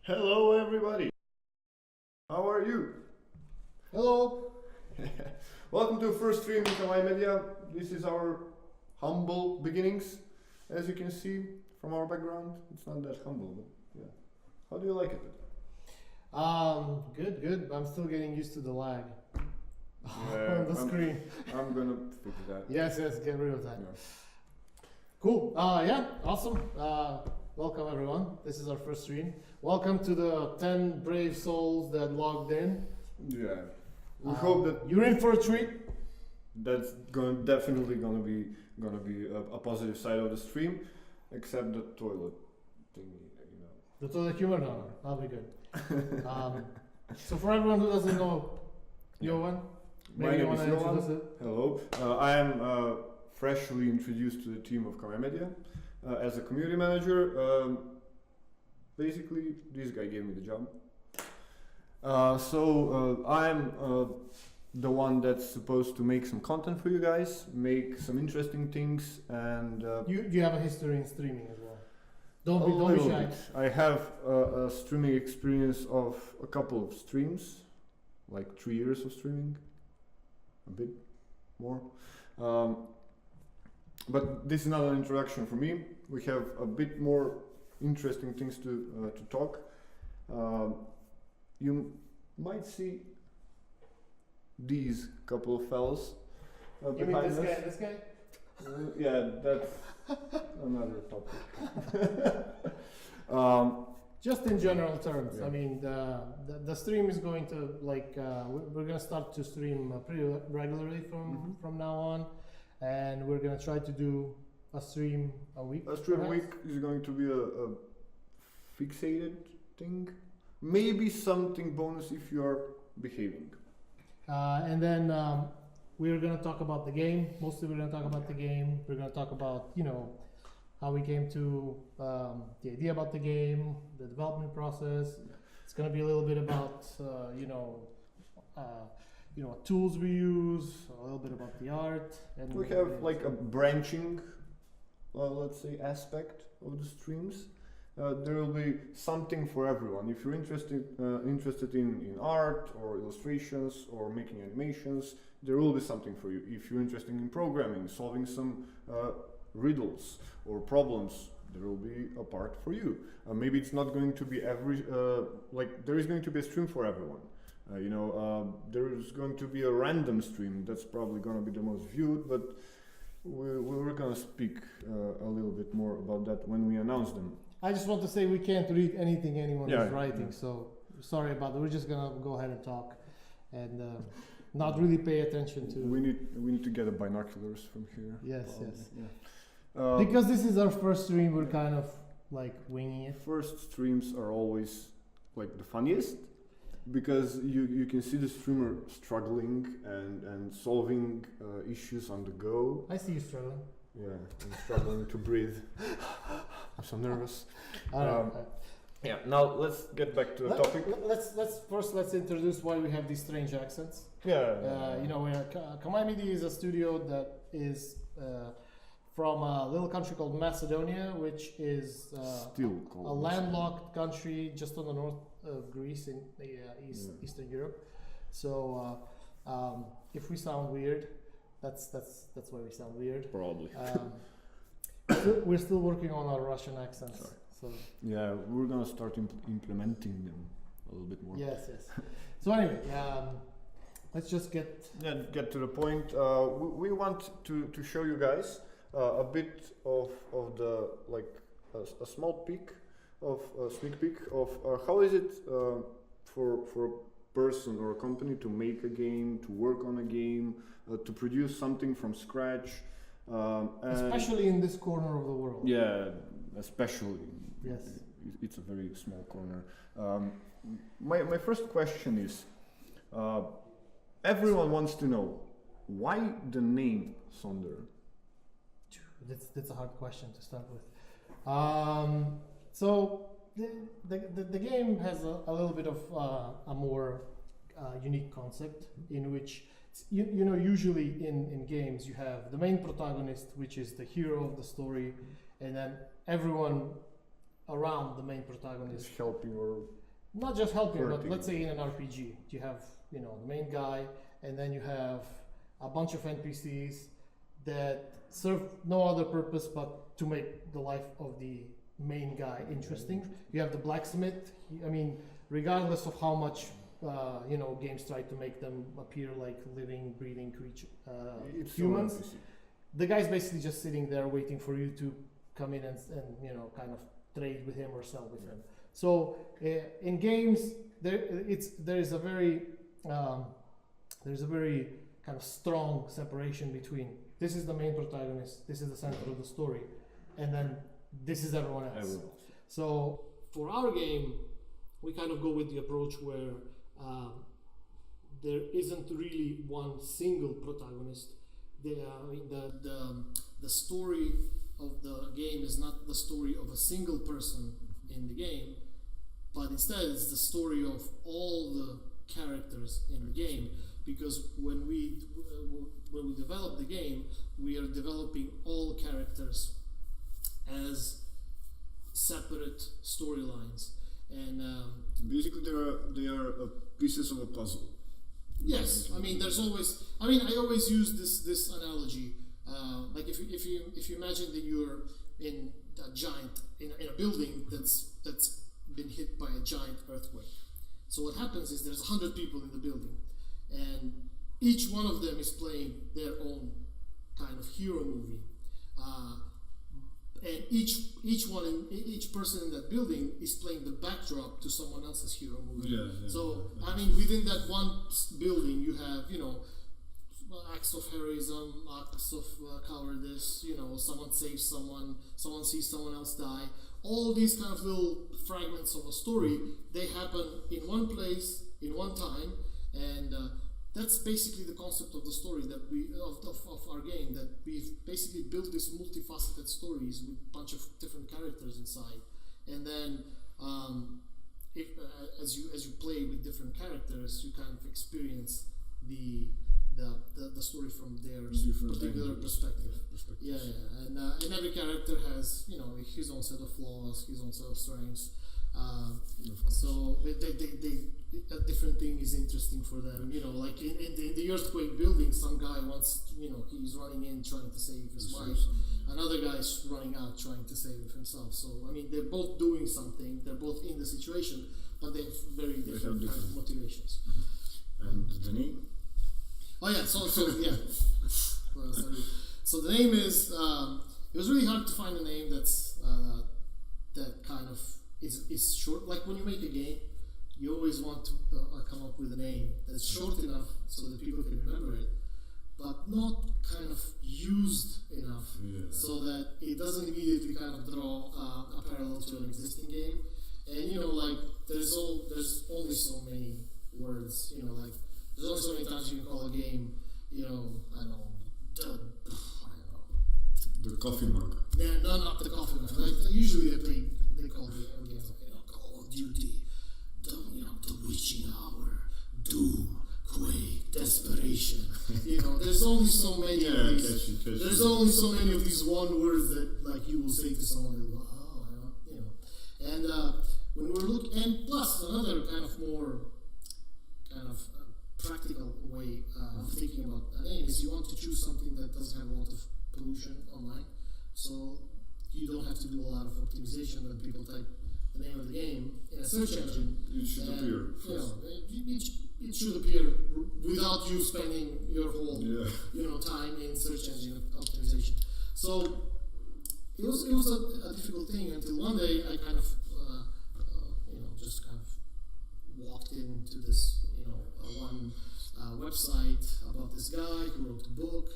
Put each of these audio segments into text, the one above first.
Hello everybody! How are you? Hello. Welcome to the first stream in Kamai Media. This is our humble beginnings. As you can see from our background, it's not that humble, but yeah. How do you like it? Good. I'm still getting used to the lag Yeah, on the screen. I'm gonna fix that. Yes, get rid of that. Yeah. Cool. Yeah, awesome. Welcome everyone. This is our first stream. Welcome to the 10 brave souls that logged in. Yeah. We hope that You're in for a treat. that's definitely gonna be a positive side of the stream, except the toilet thingy, you know. The toilet humor? No, that'll be good. So for everyone who doesn't know Johan, My maybe you name want is to Johan. introduce it? Hello. I am freshly introduced to the team of Kamai Media as a community manager. Basically, this guy gave me the job. So I'm the one that's supposed to make some content for you guys, make some interesting things, and You have a history in streaming as well. Don't be little shy. bit. I have a streaming experience of a couple of streams, like 3 years of streaming, a bit more. But this is not an introduction for me. We have a bit more interesting things to talk. You might see these couple of fellas You mean behind this us. guy? This guy? Yeah, that's another topic. Just in general terms, Yeah. I mean, the stream is going to we're going to start to stream pretty regularly from now on, and we're going to try to do a stream a week. A stream perhaps. week is going to be a fixated thing. Maybe something bonus if you are behaving. And then we're going to talk about the game. Mostly we're going to talk about the game. We're going to talk about, how we came to the idea about the game, the development process. It's going to be a little bit about, what tools we use, a little bit about the art. And We have like a branching, let's say, aspect of the streams. There will be something for everyone. If you're interested in art or illustrations or making animations, there will be something for you. If you're interested in programming, solving some riddles or problems, there will be a part for you. Maybe it's not going to be there is going to be a stream for everyone. There is going to be a random stream that's probably going to be the most viewed, but we're going to speak a little bit more about that when we announce them. I just want to say we can't read anything anyone is writing, yeah. so sorry about that. We're just gonna go ahead and talk, and not really pay attention to. We need to get a binoculars from here. Yes. Yeah. Because this is our first stream, we're kind of like winging it. First streams are always like the funniest because you can see the streamer struggling and solving issues on the go. I see you struggling. Yeah, I'm struggling to breathe. I'm so nervous. Yeah. Now let's get back to the topic. Let's introduce why we have these strange accents. Yeah. Kamai Media is a studio that is from a little country called Macedonia, which is Still called a landlocked country just on the north of Greece in Eastern Europe. So if we sound weird, that's why we sound weird. Probably. We're still working on our Russian accents. Sorry. So Yeah, we're gonna start implementing them a little bit more. yes. So anyway, let's just get to the point. We want to show you guys a bit of the a small peek of a sneak peek of how is it for a person or a company to make a game, to work on a game, to produce something from scratch. especially in this corner of the world. Yeah, especially. Yes. It's a very small corner. My first question is, everyone wants to know why the name Sonder. That's a hard question to start with. So the game has a little bit of a more unique concept in which usually in games you have the main protagonist, which is the hero of the story, and then everyone around the main protagonist. Just helping or Not just helping, but hurting. let's say in an RPG, you have the main guy, and then you have a bunch of NPCs that serve no other purpose but to make the life of the main guy interesting. You have the blacksmith. I mean, regardless of how much games try to make them appear like living, breathing creature, it's humans. so NPC. The guy's basically just sitting there waiting for you to come in and kind of trade with him or sell with him. So in games, there is a very kind of strong separation between this is the main protagonist, this is the center of the story, and then this is everyone else. So for our game, we kind of go with the approach where there isn't really one single protagonist. The story of the game is not the story of a single person in the game, but instead it's the story of all the characters in the game. Because when we develop the game, we are developing all characters as separate storylines, and basically they are pieces of a puzzle. yes, I mean there's always. I mean I always use this analogy. Like if you imagine that you're in a giant in a building that's been hit by a giant earthquake. So what happens is there's 100 people in the building, and each one of them is playing their own kind of hero movie. And each person in that building is playing the backdrop to someone else's hero movie. So I mean, within that one building, you have acts of heroism, acts of cowardice. Someone saves someone sees someone else die. All these kind of little fragments of a story, they happen in one place, in one time, and that's basically the concept of the story that of our game, that we've basically built these multifaceted stories with a bunch of different characters inside, and then as you play with different characters, you kind of experience the story from their particular perspective. Yeah, and every character has his own set of flaws, his own set of strengths. So a different thing is interesting for them. Like in the earthquake building, some guy wants, he's running in trying to save his wife. Another guy's running out trying to save himself. So I mean, they're both doing something. They're both in the situation, but they have very different kind of motivations. And the name? Oh yeah, so yeah. Well, sorry. So the name is. It was really hard to find a name that's that kind of is short. Like when you make a game, you always want to come up with a name that's short enough so that people can remember it, but not kind of used enough so that it doesn't immediately kind of draw a parallel to an existing game. And like there's only so many words. Like there's only so many times you can call a game. I don't know. The coffee mug. No, not the coffee mug. Like usually they call games like Call of Duty, the witching hour, Doom, Quake, Desperation. There's only so many of these. There's only so many of these one words that like you will say to someone, and when we're looking, and plus another kind of more kind of practical way of thinking about a name is you want to choose something that doesn't have a lot of pollution online, so you don't have to do a lot of optimization when people type the name of the game in a search engine. It should appear. It should appear without you spending your whole time in search engine optimization. So it was a difficult thing until one day I kind of just kind of walked into this one website about this guy who wrote a book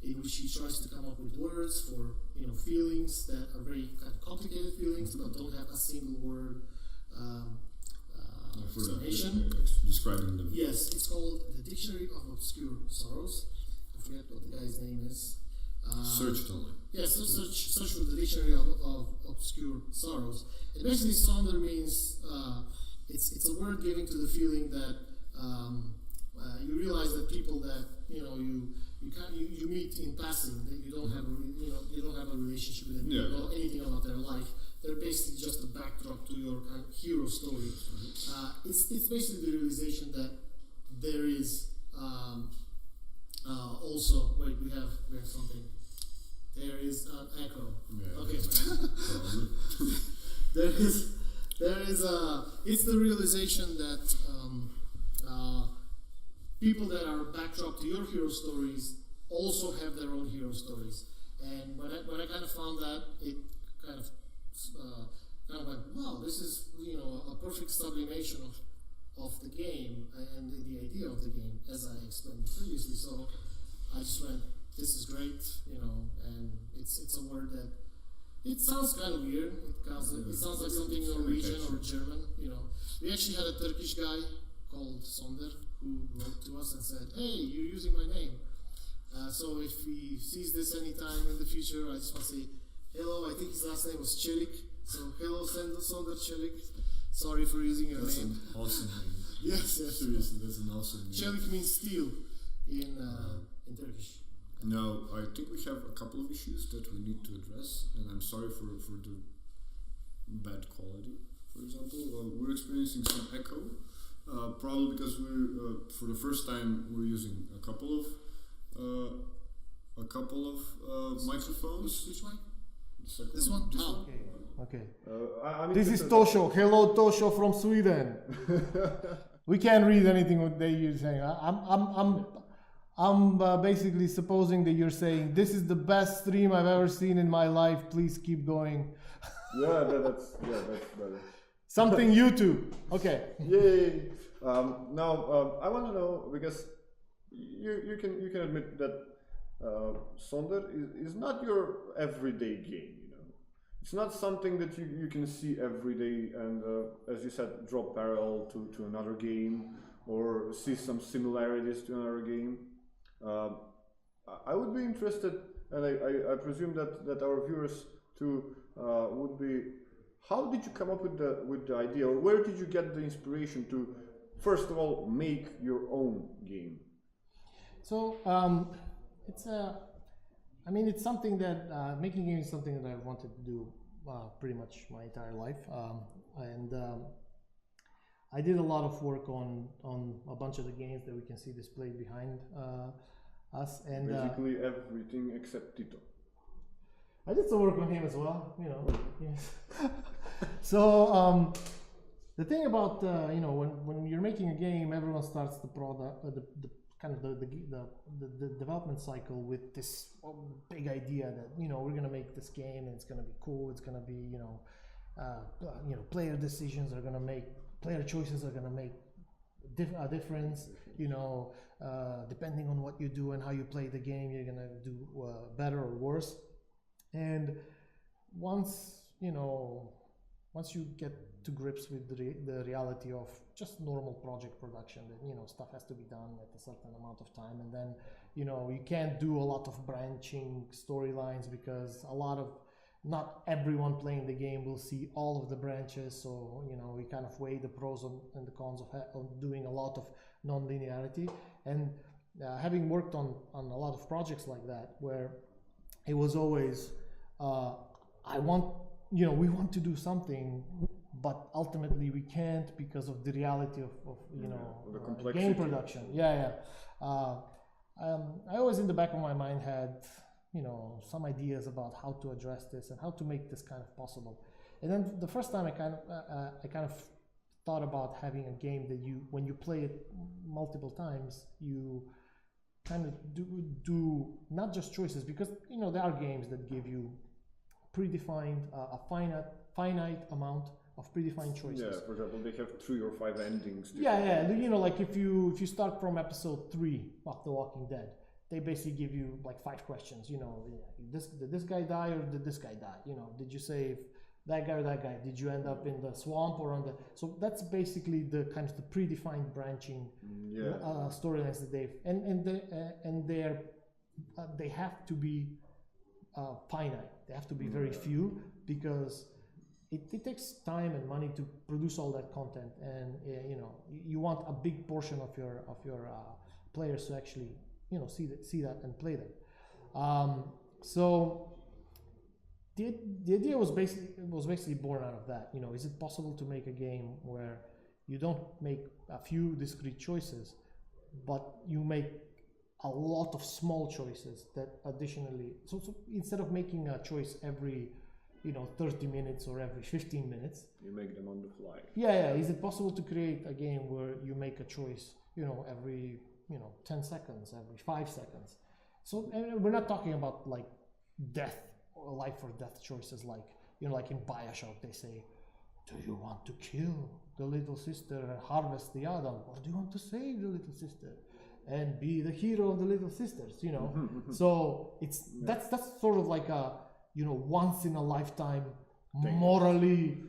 in which he tries to come up with words for feelings that are very kind of complicated feelings but don't have a single word explanation. Describing them. Yes, it's called the Dictionary of Obscure Sorrows. I forget what the guy's name is. Search it online. Yes, search for the Dictionary of Obscure Sorrows. And basically, Sonder means it's a word giving to the feeling that you realize that people that you meet in passing, that you don't have a relationship with them, you don't know anything about their life. They're basically just a backdrop to your kind of hero story. It's basically the realization that there is also we have something. There is an echo. Yeah. Okay. there is it's the realization that people that are backdrop to your hero stories also have their own hero stories. And when I kind of found that, it kind of went, wow, this is a perfect sublimation of the game and the idea of the game, as I explained previously. So I just went, this is great, and it's a word that it sounds kind of weird. It sounds like something Norwegian or German. We actually had a Turkish guy called Sonder who wrote to us and said, hey, you're using my name. So if he sees this anytime in the future, I just want to say, hello, I think his last name was Çelik. So hello, Sonder Çelik. Sorry for using your That's name. an awesome name. Yes. Seriously, that's an awesome name. Çelik means steel in Turkish. Now, I think we have a couple of issues that we need to address, and I'm sorry for the bad quality. For example, we're experiencing some echo, probably because we're for the first time we're using a couple of microphones. Which mic? This one. Okay. I mean, This is Tosho. Hello, Tosho from Sweden. We can't read anything what you're saying. I'm basically supposing that you're saying this is the best stream I've ever seen in my life. Please keep going. that's better. Something YouTube. Okay. Yay! Now I want to know, because you can admit that Sonder is not your everyday game. It's not something that you can see every day and, as you said, drop parallel to another game or see some similarities to another game. I would be interested, and I presume that our viewers too would be. How did you come up with the idea, or where did you get the inspiration to, first of all, make your own game? So it's something that making games is something that I've wanted to do pretty much my entire life, and I did a lot of work on a bunch of the games that we can see displayed behind us, and Basically everything except Tito. I did some work on him as well, Yes. So the thing about when you're making a game, everyone starts the product, the development cycle with this big idea that we're gonna make this game and it's gonna be cool. It's gonna be player decisions are gonna make player choices are gonna make a difference. Depending on what you do and how you play the game, you're gonna do better or worse. And once you get to grips with the reality of just normal project production, that stuff has to be done at a certain amount of time, and then you can't do a lot of branching storylines because not everyone playing the game will see all of the branches. So we kind of weigh the pros and the cons of doing a lot of non-linearity, and having worked on a lot of projects like that, where it was always we want to do something, but ultimately we can't because of the reality of the complexity. Game production. I always in the back of my mind had some ideas about how to address this and how to make this kind of possible. And then the first time I kind of thought about having a game that when you play it multiple times, you kind of do not just choices, because there are games that give you predefined a finite amount of predefined choices. Yeah, for example, they have 3 or 5 endings. Like if you start from episode 3 of The Walking Dead, they basically give you like 5 questions. Did this guy die or did this guy die? Did you save that guy or that guy? Did you end up in the swamp or on the? So that's basically the kind of the predefined branching storylines that they have to be finite. They have to be very few, because it takes time and money to produce all that content, and you want a big portion of your players to actually see that and play them. So the idea was basically born out of that. Is it possible to make a game where you don't make a few discrete choices, but you make a lot of small choices that additionally, so instead of making a choice every 30 minutes or every 15 minutes, you make them on the fly. Yeah. Is it possible to create a game where you make a choice, every 10 seconds, every 5 seconds? So and we're not talking about like death or life or death choices, like like in Bioshock they say, do you want to kill the little sister and harvest the Adam, or do you want to save the little sister and be the hero of the little sisters? So that's sort of like a once in a lifetime morally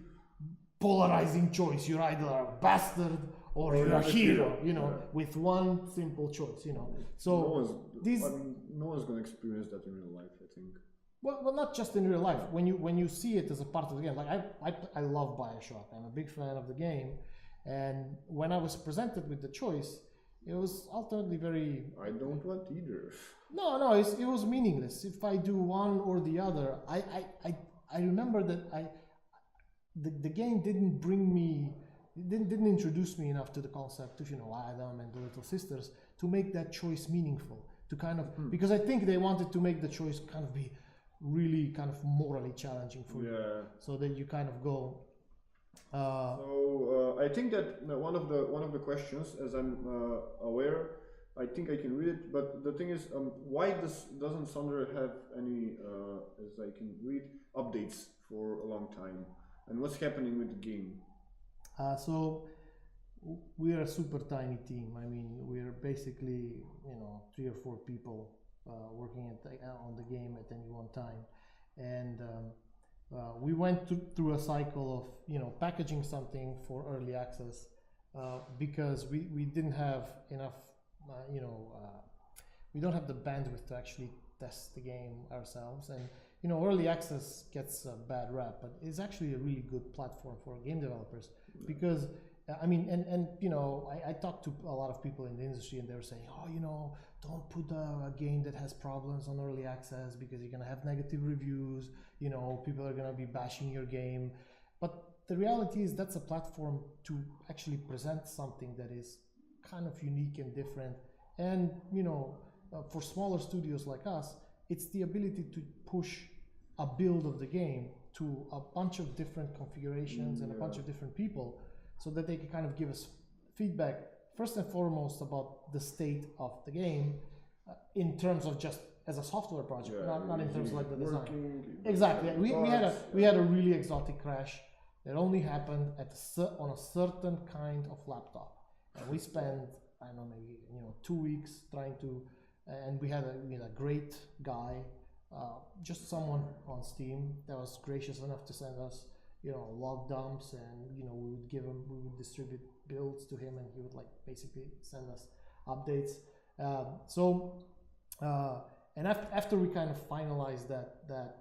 polarizing choice. You're either a bastard or you're a hero, with one simple choice, So no one's gonna experience that in real life, I think. Well, not just in real life. When you see it as a part of the game, like I love Bioshock. I'm a big fan of the game, and when I was presented with the choice, it was ultimately very. I don't want either. No, it was meaningless. If I do one or the other, I remember that the game didn't bring me, didn't introduce me enough to the concept of Adam and the little sisters to make that choice meaningful. To kind of because I think they wanted to make the choice kind of be really kind of morally challenging for you, so that you kind of go. I think that one of the questions, as I'm aware, I think I can read it. But the thing is, why doesn't Sonder have any, as I can read, updates for a long time? And what's happening with the game? So we are a super tiny team. I mean, we're basically 3 or 4 people working on the game at any one time, and we went through a cycle of packaging something for early access because we didn't have enough we don't have the bandwidth to actually test the game ourselves, and early access gets a bad rap, but it's actually a really good platform for game developers because I mean, I talked to a lot of people in the industry, and they were saying, don't put a game that has problems on early access because you're gonna have negative reviews. People are gonna be bashing your game. But the reality is that's a platform to actually present something that is kind of unique and different. And for smaller studios like us, it's the ability to push a build of the game to a bunch of different configurations and a bunch of different people, so that they can kind of give us feedback, first and foremost, about the state of the game in terms of just as a software project, not in terms of like the design. Exactly. We had a really exotic crash that only happened on a certain kind of laptop, and we spent maybe 2 weeks trying to, and we had a great guy, just someone on Steam that was gracious enough to send us log dumps, and we would distribute builds to him, and he would like basically send us updates. And after we kind of finalized that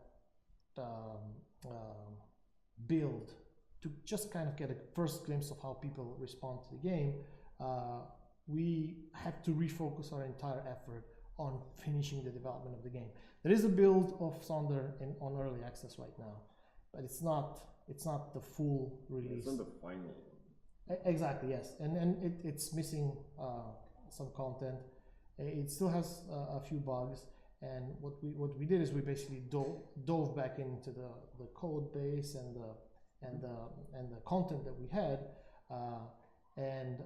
build to just kind of get a first glimpse of how people respond to the game, we had to refocus our entire effort on finishing the development of the game. There is a build of Sonder on early access right now, but it's not the full release. It's not the final one. Exactly, yes, and it's missing some content. It still has a few bugs, and what we did is we basically dove back into the code base and the content that we had, and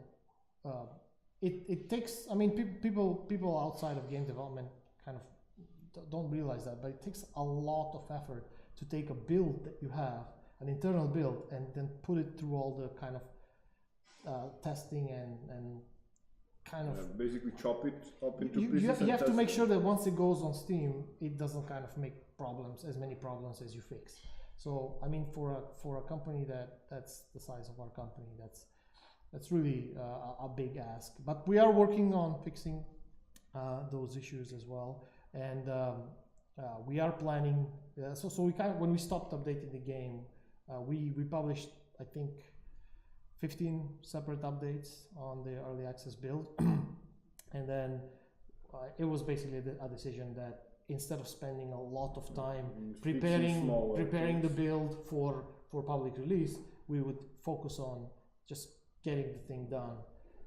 it takes. I mean, people outside of game development kind of don't realize that, but it takes a lot of effort to take a build that you have, an internal build, and then put it through all the kind of testing and kind of basically chop it up into pieces. You have to make sure that once it goes on Steam, it doesn't kind of make as many problems as you fix. So I mean, for a company that's the size of our company, that's really a big ask. But we are working on fixing those issues as well, and we are planning. So we when we stopped updating the game, we published, I think, 15 separate updates on the early access build, and then it was basically a decision that instead of spending a lot of time Fixing small preparing the things. build for public release, we would focus on just getting the thing done.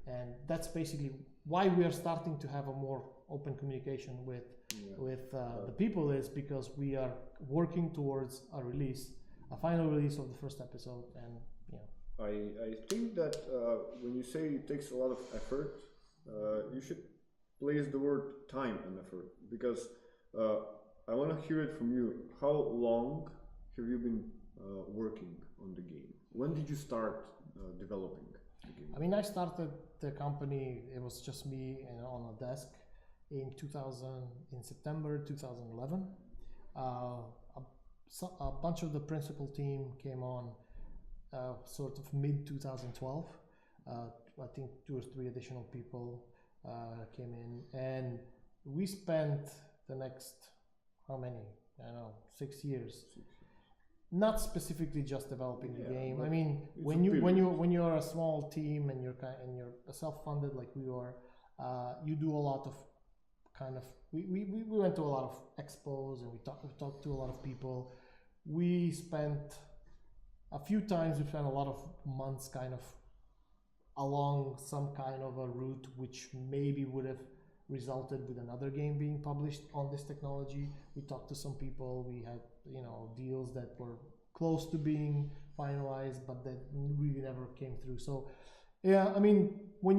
And that's basically why we are starting to have a more open communication with the people, is because we are working towards a final release of the first episode. And I think that when you say it takes a lot of effort, you should place the word time and effort, because I want to hear it from you. How long have you been working on the game? When did you start developing the game? I mean, I started the company, it was just me and on a desk in September 2011. A bunch of the principal team came on sort of mid 2012. I think 2 or 3 additional people came in, and we spent the next, how many? I don't know, 6 years. Not specifically just developing the game. I mean, when you're a small team and you're self-funded like we are, you do a lot of kind of. We went to a lot of expos and we talked to a lot of people. We spent a few times. We spent a lot of months kind of along some kind of a route which maybe would have resulted with another game being published on this technology. We talked to some people. We had deals that were close to being finalized, but that really never came through. So yeah, I mean, when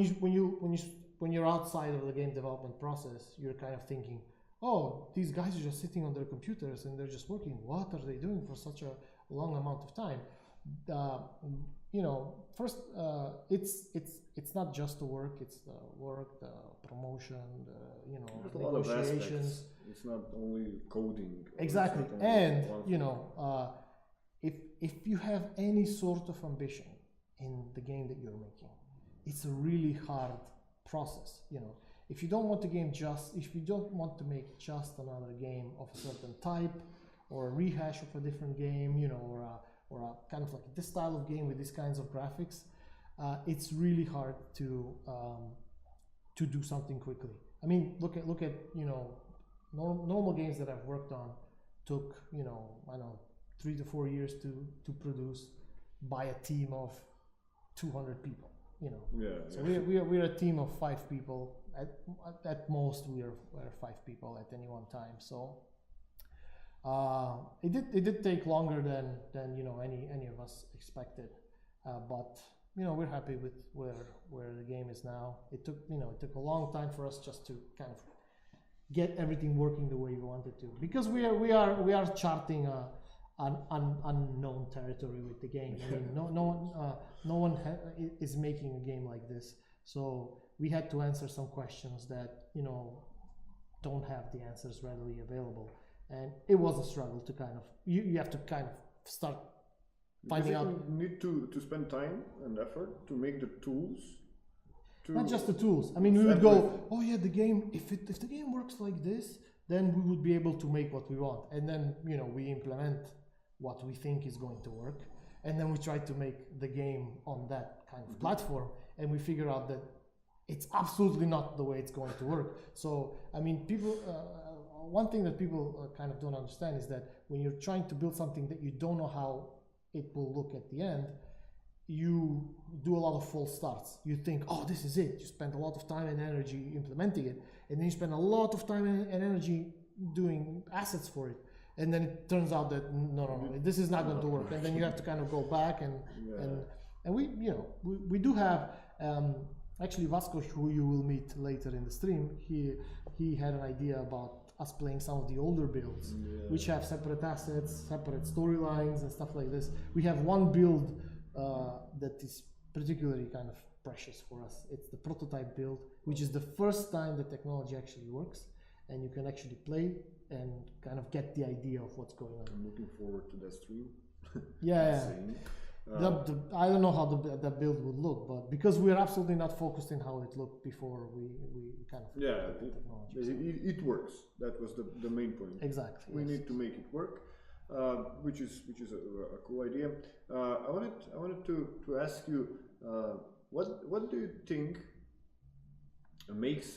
you're outside of the game development process, you're kind of thinking, oh, these guys are just sitting on their computers and they're just working. What are they doing for such a long amount of time? First, it's not just the work; it's the work, the promotion, the negotiations. It's not only coding. Exactly, and if you have any sort of ambition in the game that you're making, it's a really hard process. If you don't want to make just another game of a certain type, or a rehash of a different game, or a kind of like this style of game with these kinds of graphics, it's really hard to do something quickly. I mean, look at normal games that I've worked on took I don't know 3 to 4 years to produce by a team of 200 people. So we're a team of 5 people at most. We're 5 people at any one time. So it did take longer than any of us expected, but we're happy with where the game is now. It took a long time for us just to kind of get everything working the way we wanted to, because we are charting an unknown territory with the game. I mean, no one is making a game like this, so we had to answer some questions that don't have the answers readily available. And it was a struggle to kind of, you have to kind of start finding out. You need to spend time and effort to make the tools. Not just the tools. I mean, we would go, oh yeah, the game, if the game works like this, then we would be able to make what we want. And then, we implement what we think is going to work. And then we try to make the game on that kind of platform. And we figure out that it's absolutely not the way it's going to work. So, I mean, people... one thing that people kind of don't understand is that when you're trying to build something that you don't know how it will look at the end, you do a lot of false starts. You think, oh, this is it. You spend a lot of time and energy implementing it, and then you spend a lot of time and energy doing assets for it, and then it turns out that no, this is not going to work, and then you have to kind of go back and we do have actually Vasko, who you will meet later in the stream. He had an idea about us playing some of the older builds, which have separate assets, separate storylines and stuff like this. We have one build that is particularly kind of precious for us. It's the prototype build, which is the first time the technology actually works and you can actually play and kind of get the idea of what's going on. I'm looking forward to that stream. I don't know how the build would look, but because we're absolutely not focused in how it looked before, we kind of the technology. It works. That was the main point. Exactly. We need to make it work, which is a cool idea. I wanted to ask you, what do you think makes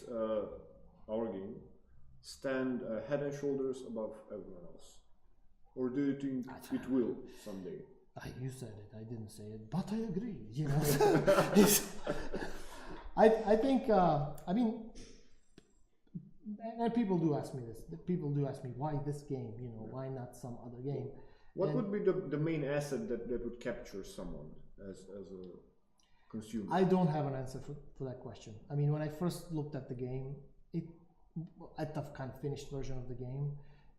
our game stand head and shoulders above everyone else? Or do you think it will someday? You said it, I didn't say it, but I agree, you know. I think, I mean, and people do ask me this. People do ask me, why this game? You know, why not some other game? What would be the main asset that would capture someone as a consumer? I don't have an answer for that question. I mean, when I first looked at the game, at the kind of finished version of the game,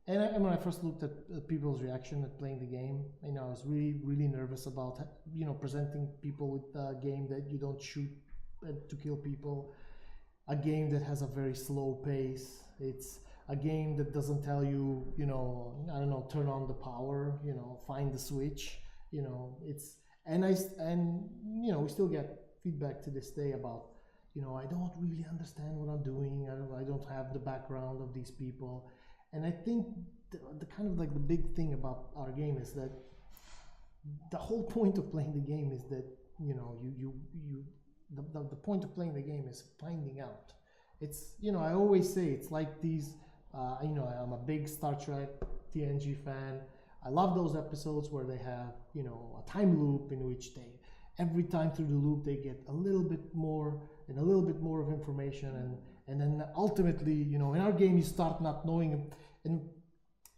and when I first looked at people's reaction at playing the game, you know, I was really nervous about, you know, presenting people with a game that you don't shoot to kill people, a game that has a very slow pace. It's a game that doesn't tell you, you know, I don't know, turn on the power, you know, find the switch, you know. It's and you know, we still get feedback to this day about, you know, I don't really understand what I'm doing. I don't have the background of these people. And I think the kind of like the big thing about our game is that the whole point of playing the game is that, you know, the point of playing the game is finding out. It's, you know, I always say it's like these, you know, I'm a big Star Trek TNG fan. I love those episodes where they have, you know, a time loop in which every time through the loop they get a little bit more and a little bit more of information, and then ultimately, you know, in our game you start not knowing. And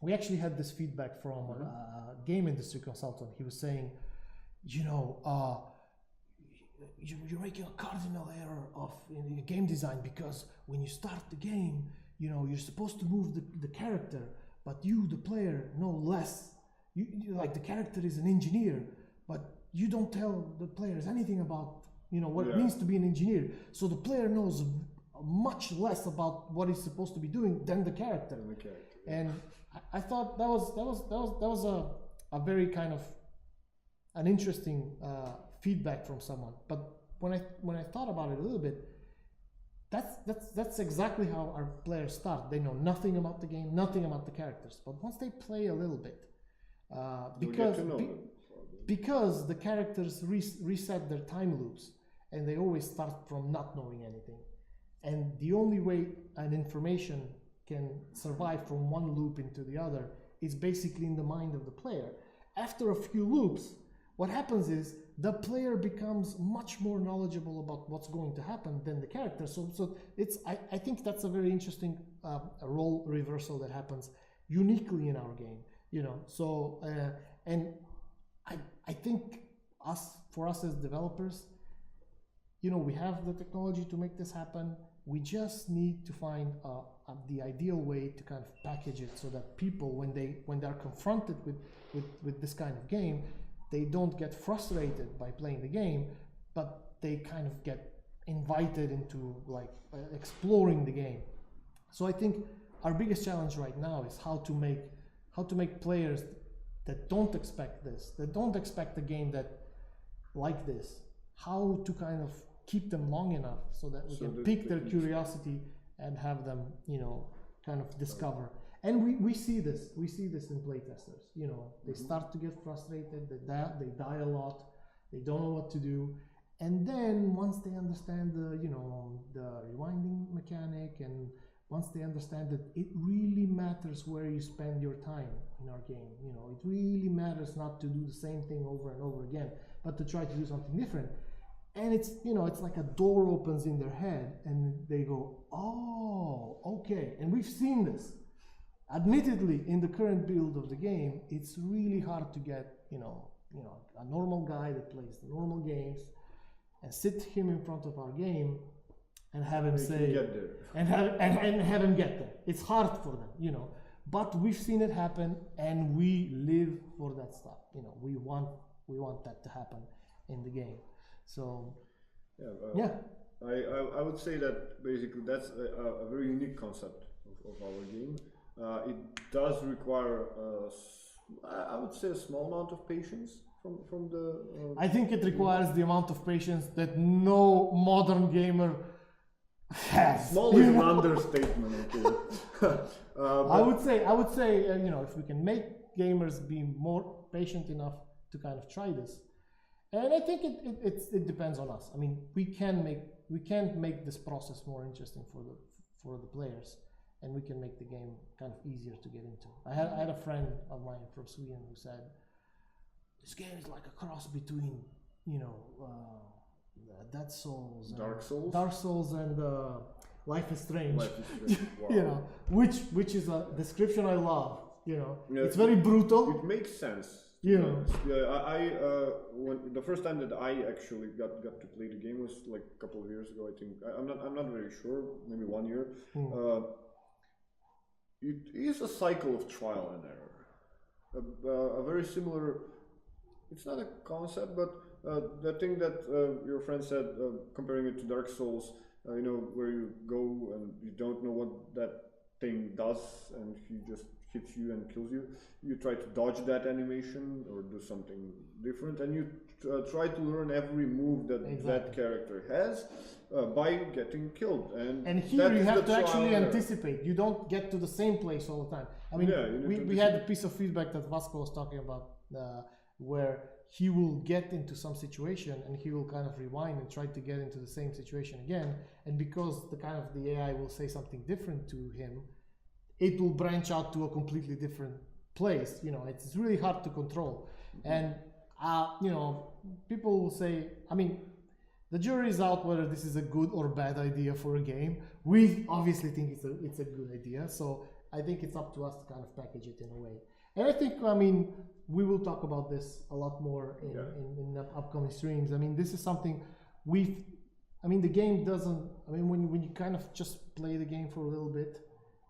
we actually had this feedback from a game industry consultant. He was saying, you know, you're making a cardinal error in game design, because when you start the game, you know, you're supposed to move the character, but you, the player, know less. You like, the character is an engineer, but you don't tell the players anything about, you know, what it means to be an engineer. So the player knows much less about what he's supposed to be doing than the character. And I thought that was a very kind of an interesting feedback from someone. But when I thought about it a little bit, that's exactly how our players start. They know nothing about the game, nothing about the characters. But once they play a little bit, because the characters reset their time loops, and they always start from not knowing anything. And the only way an information can survive from one loop into the other is basically in the mind of the player. After a few loops, what happens is the player becomes much more knowledgeable about what's going to happen than the character. So it's I think that's a very interesting role reversal that happens uniquely in our game. You know, so and I think for us as developers, you know, we have the technology to make this happen. We just need to find the ideal way to kind of package it so that people, when they're confronted with this kind of game, they don't get frustrated by playing the game, but they kind of get invited into like exploring the game. So I think our biggest challenge right now is how to make players that don't expect this, that don't expect a game that like this, how to kind of keep them long enough so that we can pique their curiosity and have them, you know, kind of discover. And we see this in playtesters. You know, they start to get frustrated, they die a lot, they don't know what to do. And then once they understand the rewinding mechanic, and once they understand that it really matters where you spend your time in our game, you know, it really matters not to do the same thing over and over again, but to try to do something different. And it's, you know, it's like a door opens in their head and they go, oh, okay. And we've seen this. Admittedly, in the current build of the game, it's really hard to get, you know, a normal guy that plays the normal games and sit him in front of our game and have him say, and have him get there. It's hard for them, you know. But we've seen it happen, and we live for that stuff. You know, we want that to happen in the game. So, I would say that basically that's a very unique concept of our game. It does require, I would say, a small amount of patience from the. I think it requires the amount of patience that no modern gamer has. Small is an understatement. Okay. I would say, you know, if we can make gamers be more patient enough to kind of try this. And I think it depends on us. I mean, we can't make this process more interesting for the players, and we can make the game kind of easier to get into. I had a friend of mine from Sweden who said, this game is like a cross between, Dead Souls, Dark Souls, and Life is Strange. Life is Strange. Wow. Which is a description I love. Yeah, it's very brutal. It makes sense. Yeah, I when the first time that I actually got to play the game was like a couple of years ago. I think I'm not very sure. Maybe 1 year. It is a cycle of trial and error. A very similar. It's not a concept, but the thing that your friend said, comparing it to Dark Souls, where you go and you don't know what that thing does, and he just hits you and kills you. You try to dodge that animation or do something different, and you try to learn every move that that character has by getting killed. And here you have to actually anticipate. You don't get to the same place all the time. I mean, we had a piece of feedback that Vasko was talking about, where he will get into some situation and he will kind of rewind and try to get into the same situation again. And because the AI will say something different to him, it will branch out to a completely different place. It's really hard to control. And people will say, I mean, the jury is out whether this is a good or bad idea for a game. We obviously think it's a good idea. So I think it's up to us to kind of package it in a way. And I think, we will talk about this a lot more in the upcoming streams. I mean, this is something the game doesn't, when you kind of just play the game for a little bit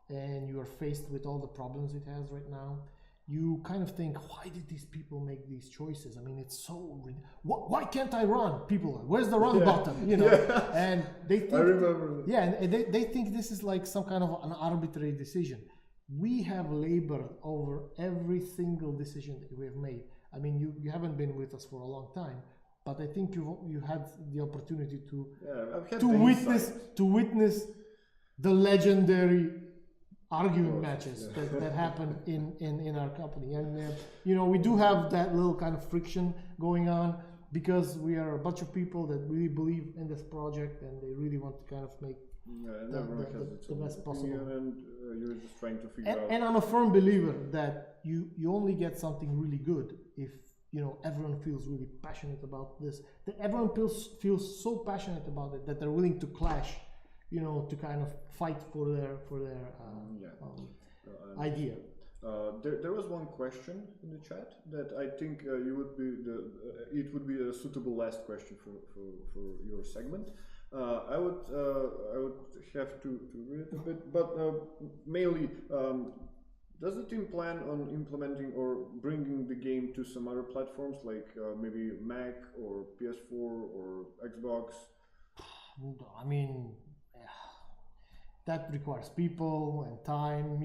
and you are faced with all the problems it has right now, you kind of think, why did these people make these choices? I mean, it's so, why can't I run? People, where's the run button? And they think, I remember. And they think this is like some kind of an arbitrary decision. We have labored over every single decision that we have made. I mean, you haven't been with us for a long time, but I think you had the opportunity to witness the legendary arguing matches that happen in our company. And we do have that little kind of friction going on because we are a bunch of people that really believe in this project and they really want to kind of make the best possible. And you're just trying to figure out. And I'm a firm believer that you only get something really good if everyone feels really passionate about this. That everyone feels so passionate about it that they're willing to clash, to kind of fight for their idea. There was one question in the chat that I think it would be a suitable last question for your segment. I would have to read it a bit, but mainly, does the team plan on implementing or bringing the game to some other platforms like maybe Mac or PS4 or Xbox? I mean, that requires people and time,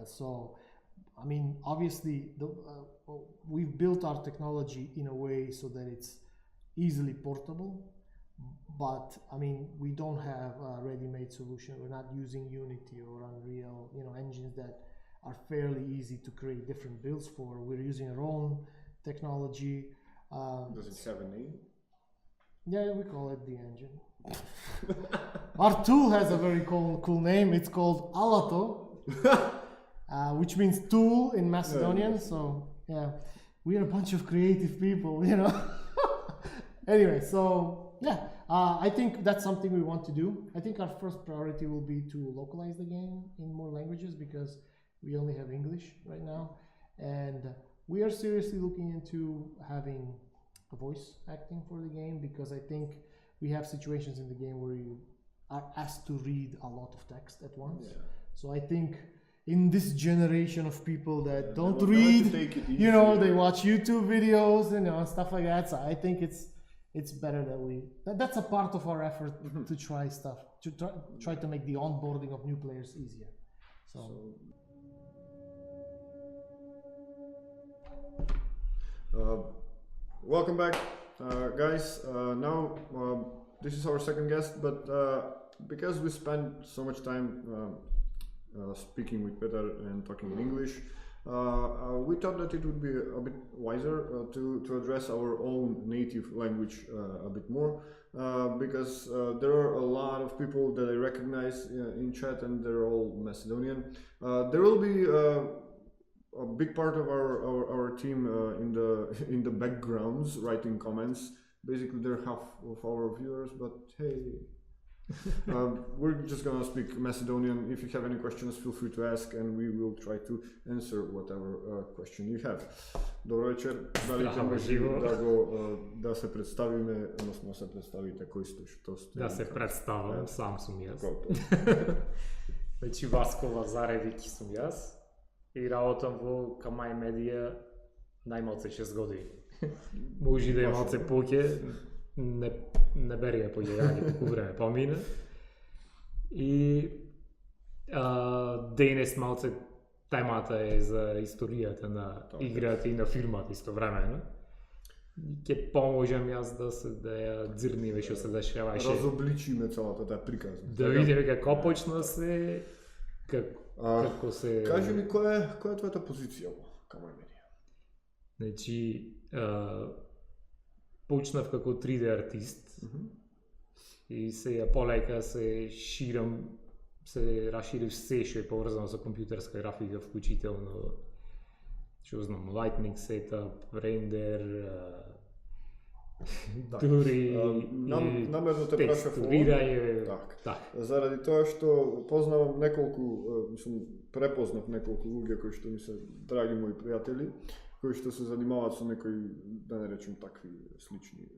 so I mean, obviously we've built our technology in a way so that it's easily portable. But I mean, we don't have a ready-made solution. We're not using Unity or Unreal, engines that are fairly easy to create different builds for. We're using our own technology. Does it have a name? Yeah, we call it the engine. Our tool has a very cool name. It's called Alato, which means tool in Macedonian. So yeah, we are a bunch of creative people, Anyway, so. Yeah, I think that's something we want to do. I think our first priority will be to localize the game in more languages because we only have English right now. And we are seriously looking into having a voice acting for the game because I think we have situations in the game where you are asked to read a lot of text at once. Yeah. So I think in this generation of people that don't read, they watch YouTube videos and stuff like that. So I think it's better that that's a part of our effort to try stuff, to try to make the onboarding of new players easier. Welcome back, guys. Now this is our second guest, but because we spent so much time speaking with Petar and talking in English, We thought that it would be a bit wiser to address our own native language a bit more, because there are a lot of people that I recognize in chat, and they're all Macedonian. There will be a big part of our team in the backgrounds writing comments. Basically, they're half of our viewers, but hey. We're just gonna speak Macedonian. If you have any questions, feel free to ask, and we will try to answer whatever question you have. Dobro večer, dajte moží da se predstavíme, odnosno se predstavite koji ste, što ste. Da se predstavim, sam sam jaz. Znači Vasko Lazarevikj sam jaz i работам во Kamai Media najmalce 6 години. Може да е малце повеќе, не берија по јање колку време помина. И денес малце темата е за историјата на играта и на филмот истовремено. Ќе поможам јас да ја дзирнеме што се дешаваше. Разобличиме целата таа приказна. Да видиме како почна се, како се. Кажи ми која е твојата позиција во Kamai Media? Значи, почнав како 3D артист и сега полека се ширам, се расширив се што е поврзано со компјутерска графика, вклучително што знам, lightning setup, render, дури намерно те прашав так. Заради тоа што познавам препознав неколку луѓе кои што ми се драги мои пријатели, кои што се занимаваат со некои, да не речем такви слични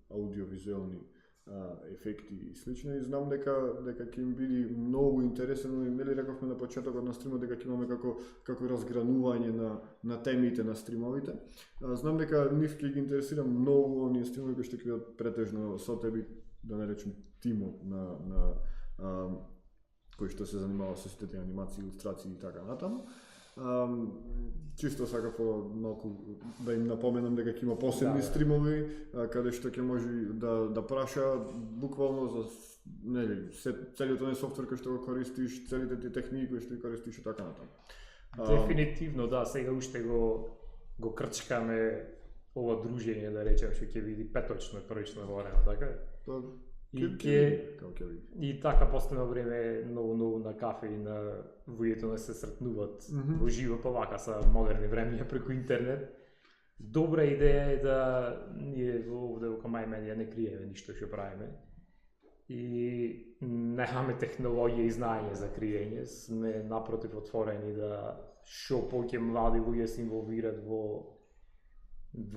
аудиовизуелни ефекти и слично, и знам дека ќе им биде многу интересно. И нели рековме на почетокот на стримот дека ќе имаме како разгранување на темите на стримовите. Знам дека нив ќе ги интересира многу оние стримови кои што ќе бидат претежно со тебе, да не речем тимот на кој што се занимава со сите тие анимации, илустрации и така натаму. Чисто сакав малку да им напоменам дека ќе има посебни стримови каде што ќе може да праша буквално за целиот тој софтвер кој што го користиш, целите ти техники кои што ги користиш и така натаму. Дефинитивно да, сега уште го крчкаме ова дружење, да речем, што ќе биде петочно првично време, така? И така последно време многу на кафе и на луѓето не се сретнуваат во живо, па вака са модерни времења преку интернет. Добра идеја е да ние овде во Kamai Media не криеме ништо што правиме и немаме технологија и знаење за криење, сме напротив отворени да што повеќе млади луѓе се инволвираат во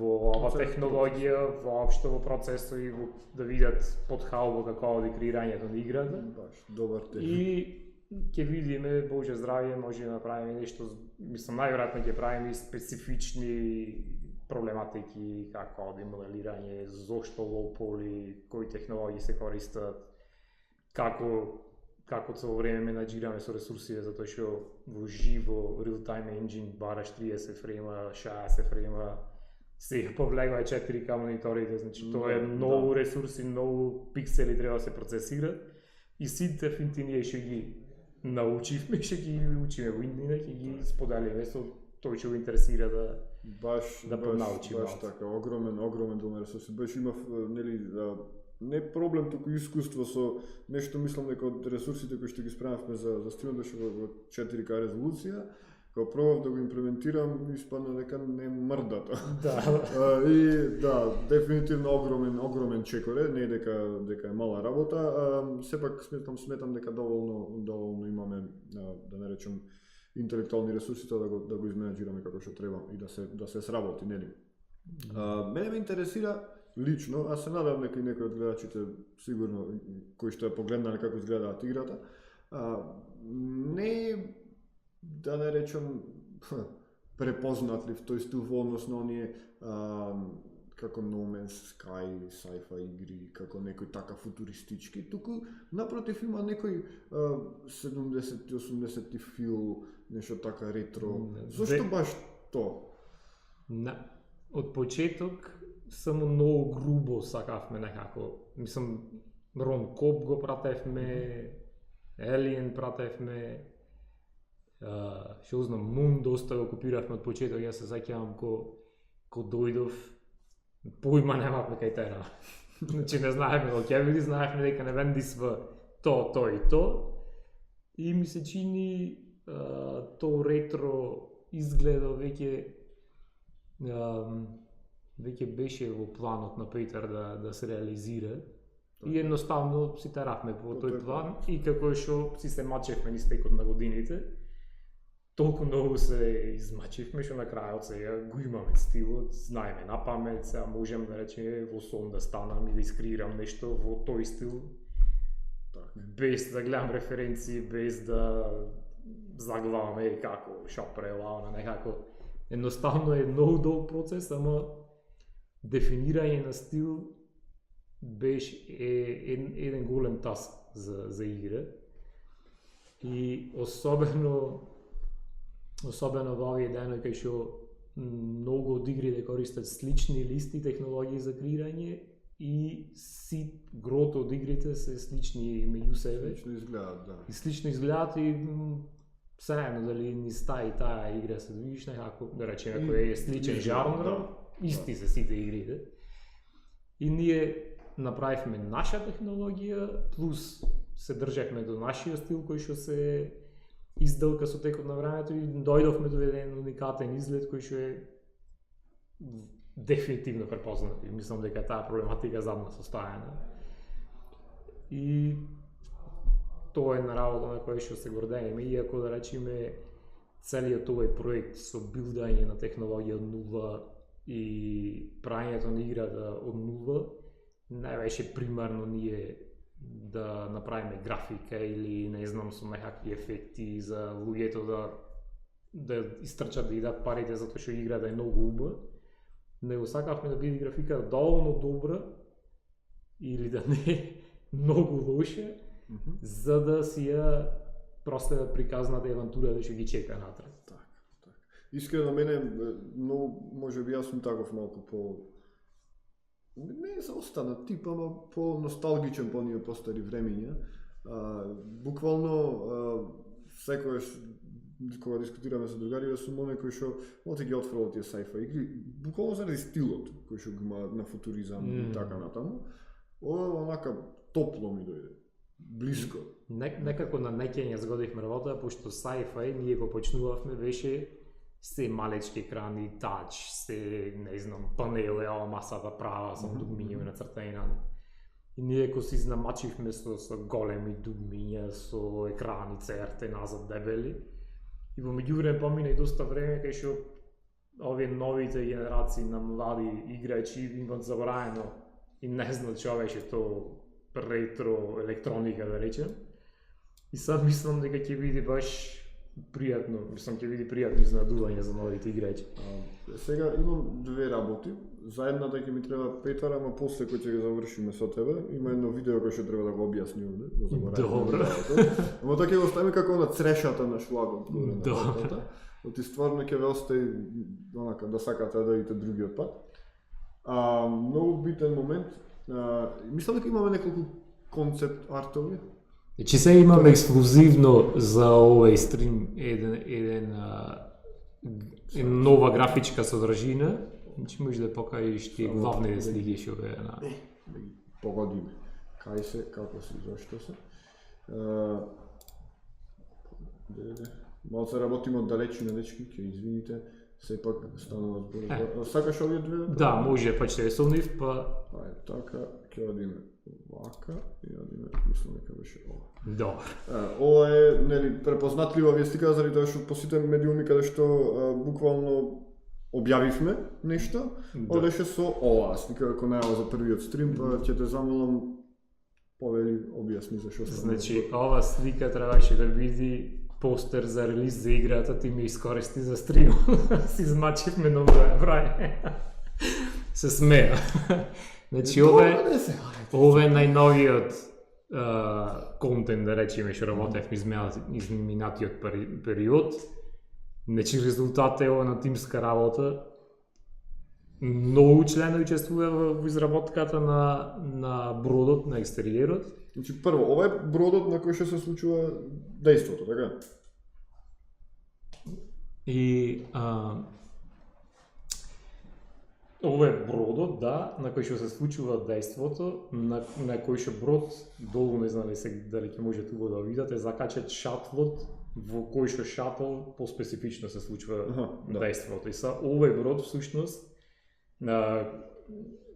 ова технологија, воопшто во процесот и да видат подхалбо како оди креирањето на играта. Баш, добар техник. И ќе видиме, Боже здравје, може да направиме нешто, мислам, најверојатно ќе правиме специфични проблематики, како оди моделирање, зошто лоу-поли, кои технологии се користат, како цело време менаџираме со ресурсите, затоа што во живо real-time engine бараш 30 фрейма, 60 фрейма, сега повлегува 4K мониторите, значи тоа е многу ресурси, многу пиксели треба да се процесираат и сите финти ние што ги научивме, што ги учиме во интернет, ќе ги споделиме со тој што го интересира да понаучи. Баш така, огромен дел на ресурси. Баш имав нели не проблем, туку искуство со нешто, мислам дека од ресурсите кои што ги спремавме за стримот беше во 4K резолуција. Кога пробав да го имплементирам, испадна дека не мрдата. И да, дефинитивно огромен чекор е, не дека е мала работа, сепак сметам дека доволно имаме, да не речем, интелектуални ресурси да го изменаџираме како што треба и да се сработи, нели? Мене ме интересира лично, а се надам дека и некои од гледачите сигурно кои што ја погледнале како изгледаат играта, не да не речем препознатли в тој стил во однос на оние како No Man's Sky, sci-fi игри, како некој така футуристички, туку напротив има некој 70-80 фил, нешто така ретро. Зошто баш то? Од почеток само многу грубо сакавме некако. Мислам, Рон Коп го пратевме, Alien пратевме, Што знам, Мун доста го копиравме од почеток, јас се сеќавам ко дојдов, појма немавме кај тера. Значи не знаевме во ќе биде, знаевме дека не вендисва то и то. И ми се чини то ретро изгледа веќе беше во планот на Петар да се реализира. И едноставно си теравме по тој план и како што си се мачевме низ текот на годините, толку многу се измачивме што на крајот сега го имаме стилот, знаеме на памет, сега можем да речеме во сон да станам и да искреирам нешто во тој стил, без да гледам референции, без да заглаваме како шапрела, некако. Едноставно е многу долг процес, ама дефинирање на стил беше еден голем таск за игра. И особено во овие денови кај што многу од игрите користат слични листи технологии за креирање и грото од игрите се слични меѓу себе. Слично изгледаат, да. И слично изгледаат и сеено дали низ таа игра се движиш некако, да речеме, кој е сличен жанр, исти се сите игрите. И ние направивме наша технологија, плюс се држахме до нашиот стил кој што се издалка со текот на времето и дојдовме до еден уникатен изглед кој што е дефинитивно препознат. И мислам дека таа проблематика задна состојана. И тоа е на работа на која што се гордееме, иако да речеме целиот овој проект со билдање на технологија од нула и правењето на играта од нула не беше примарно ние да направиме графика или не знам со некакви ефекти за луѓето да истрчат да идат парите затоа што играта е многу убава. Него сакавме да биде графика доволно добра или да не е многу лоша, за да си ја проследат приказната евантура што ги чека натрат. Така. Искрено мене многу можеби јас сум таков малку по не за останат тип, ама по носталгичен по ние постари времиња. Буквално секогаш кога дискутираме со другари сум оној кој што оти ги отфрло тие sci-fi игри, буквално заради стилот кој што го има на футуризам и така натаму. Ова онака топло ми дојде. Блиско. Некако на неќење згодивме работа, пошто sci-fi ние го почнувавме беше се малечки екрани, тач, се, не знам, панел, ова масата права, со дугмиња на цртања. И ние ко си знамачивме со големи дугмиња, со екрани црте назад дебели. И во меѓувреме помина и доста време кај што овие новите генерации на млади играчи имаат заборавено и не знаат што беше то ретро електроника, да речем. И сад мислам дека ќе биде баш пријатно, мислам ќе биде пријатно изненадување за новите играчи. Сега имам две работи. За едната ќе ми треба Петар, ама после кој ќе го завршиме со тебе, има едно видео кој што треба да го објасни овде, го заборавам. Добро. Ама тоа ќе го оставиме како на црешата на шлагот горе на Добро. тотата. Оти стварно ќе ве остави онака да сакате да идете другиот пат. Многу битен момент. Мислам дека имаме неколку концепт артови. Значи се имаме ексклузивно за овој стрим една нова графичка содржина. Значи може да покажеш тие главните слики што е на да ги погодиме. Кај се, како се, зашто се. Малце работиме од далечина, дечки, ќе извините, сепак станува збор. Сакаш овие две? Да, може, па ќе со нив, па така, ќе одиме вака и одиме, мислам дека беше ова. добро. Ова е, нели, препознатлива вестика заради тоа што по сите медиуми каде што буквално објавивме нешто, одеше со ова слика, ако не е за првиот стрим, па ќе те замолам повели објасни за што стана. Значи, ова слика требаше да биде постер за релиз за играта, ти ми искористи за стрим. Си измачивме ново време. Се смеа. Значи, ова е најновиот контент, да речеме, што работевме изминатиот период. Значи, резултат е ова на тимска работа. Многу членови учествува во изработката на бродот, на екстериерот. Значи, прво, ова е бродот на кој што се случува дејството, така? И ова е бродот, да, на кој што се случува дејството, на кој што брод, долу не знам дали ќе можете го да видите, закачат шатлот, во кој што шатл по-специфично се случува дејството. И са овој брод всушност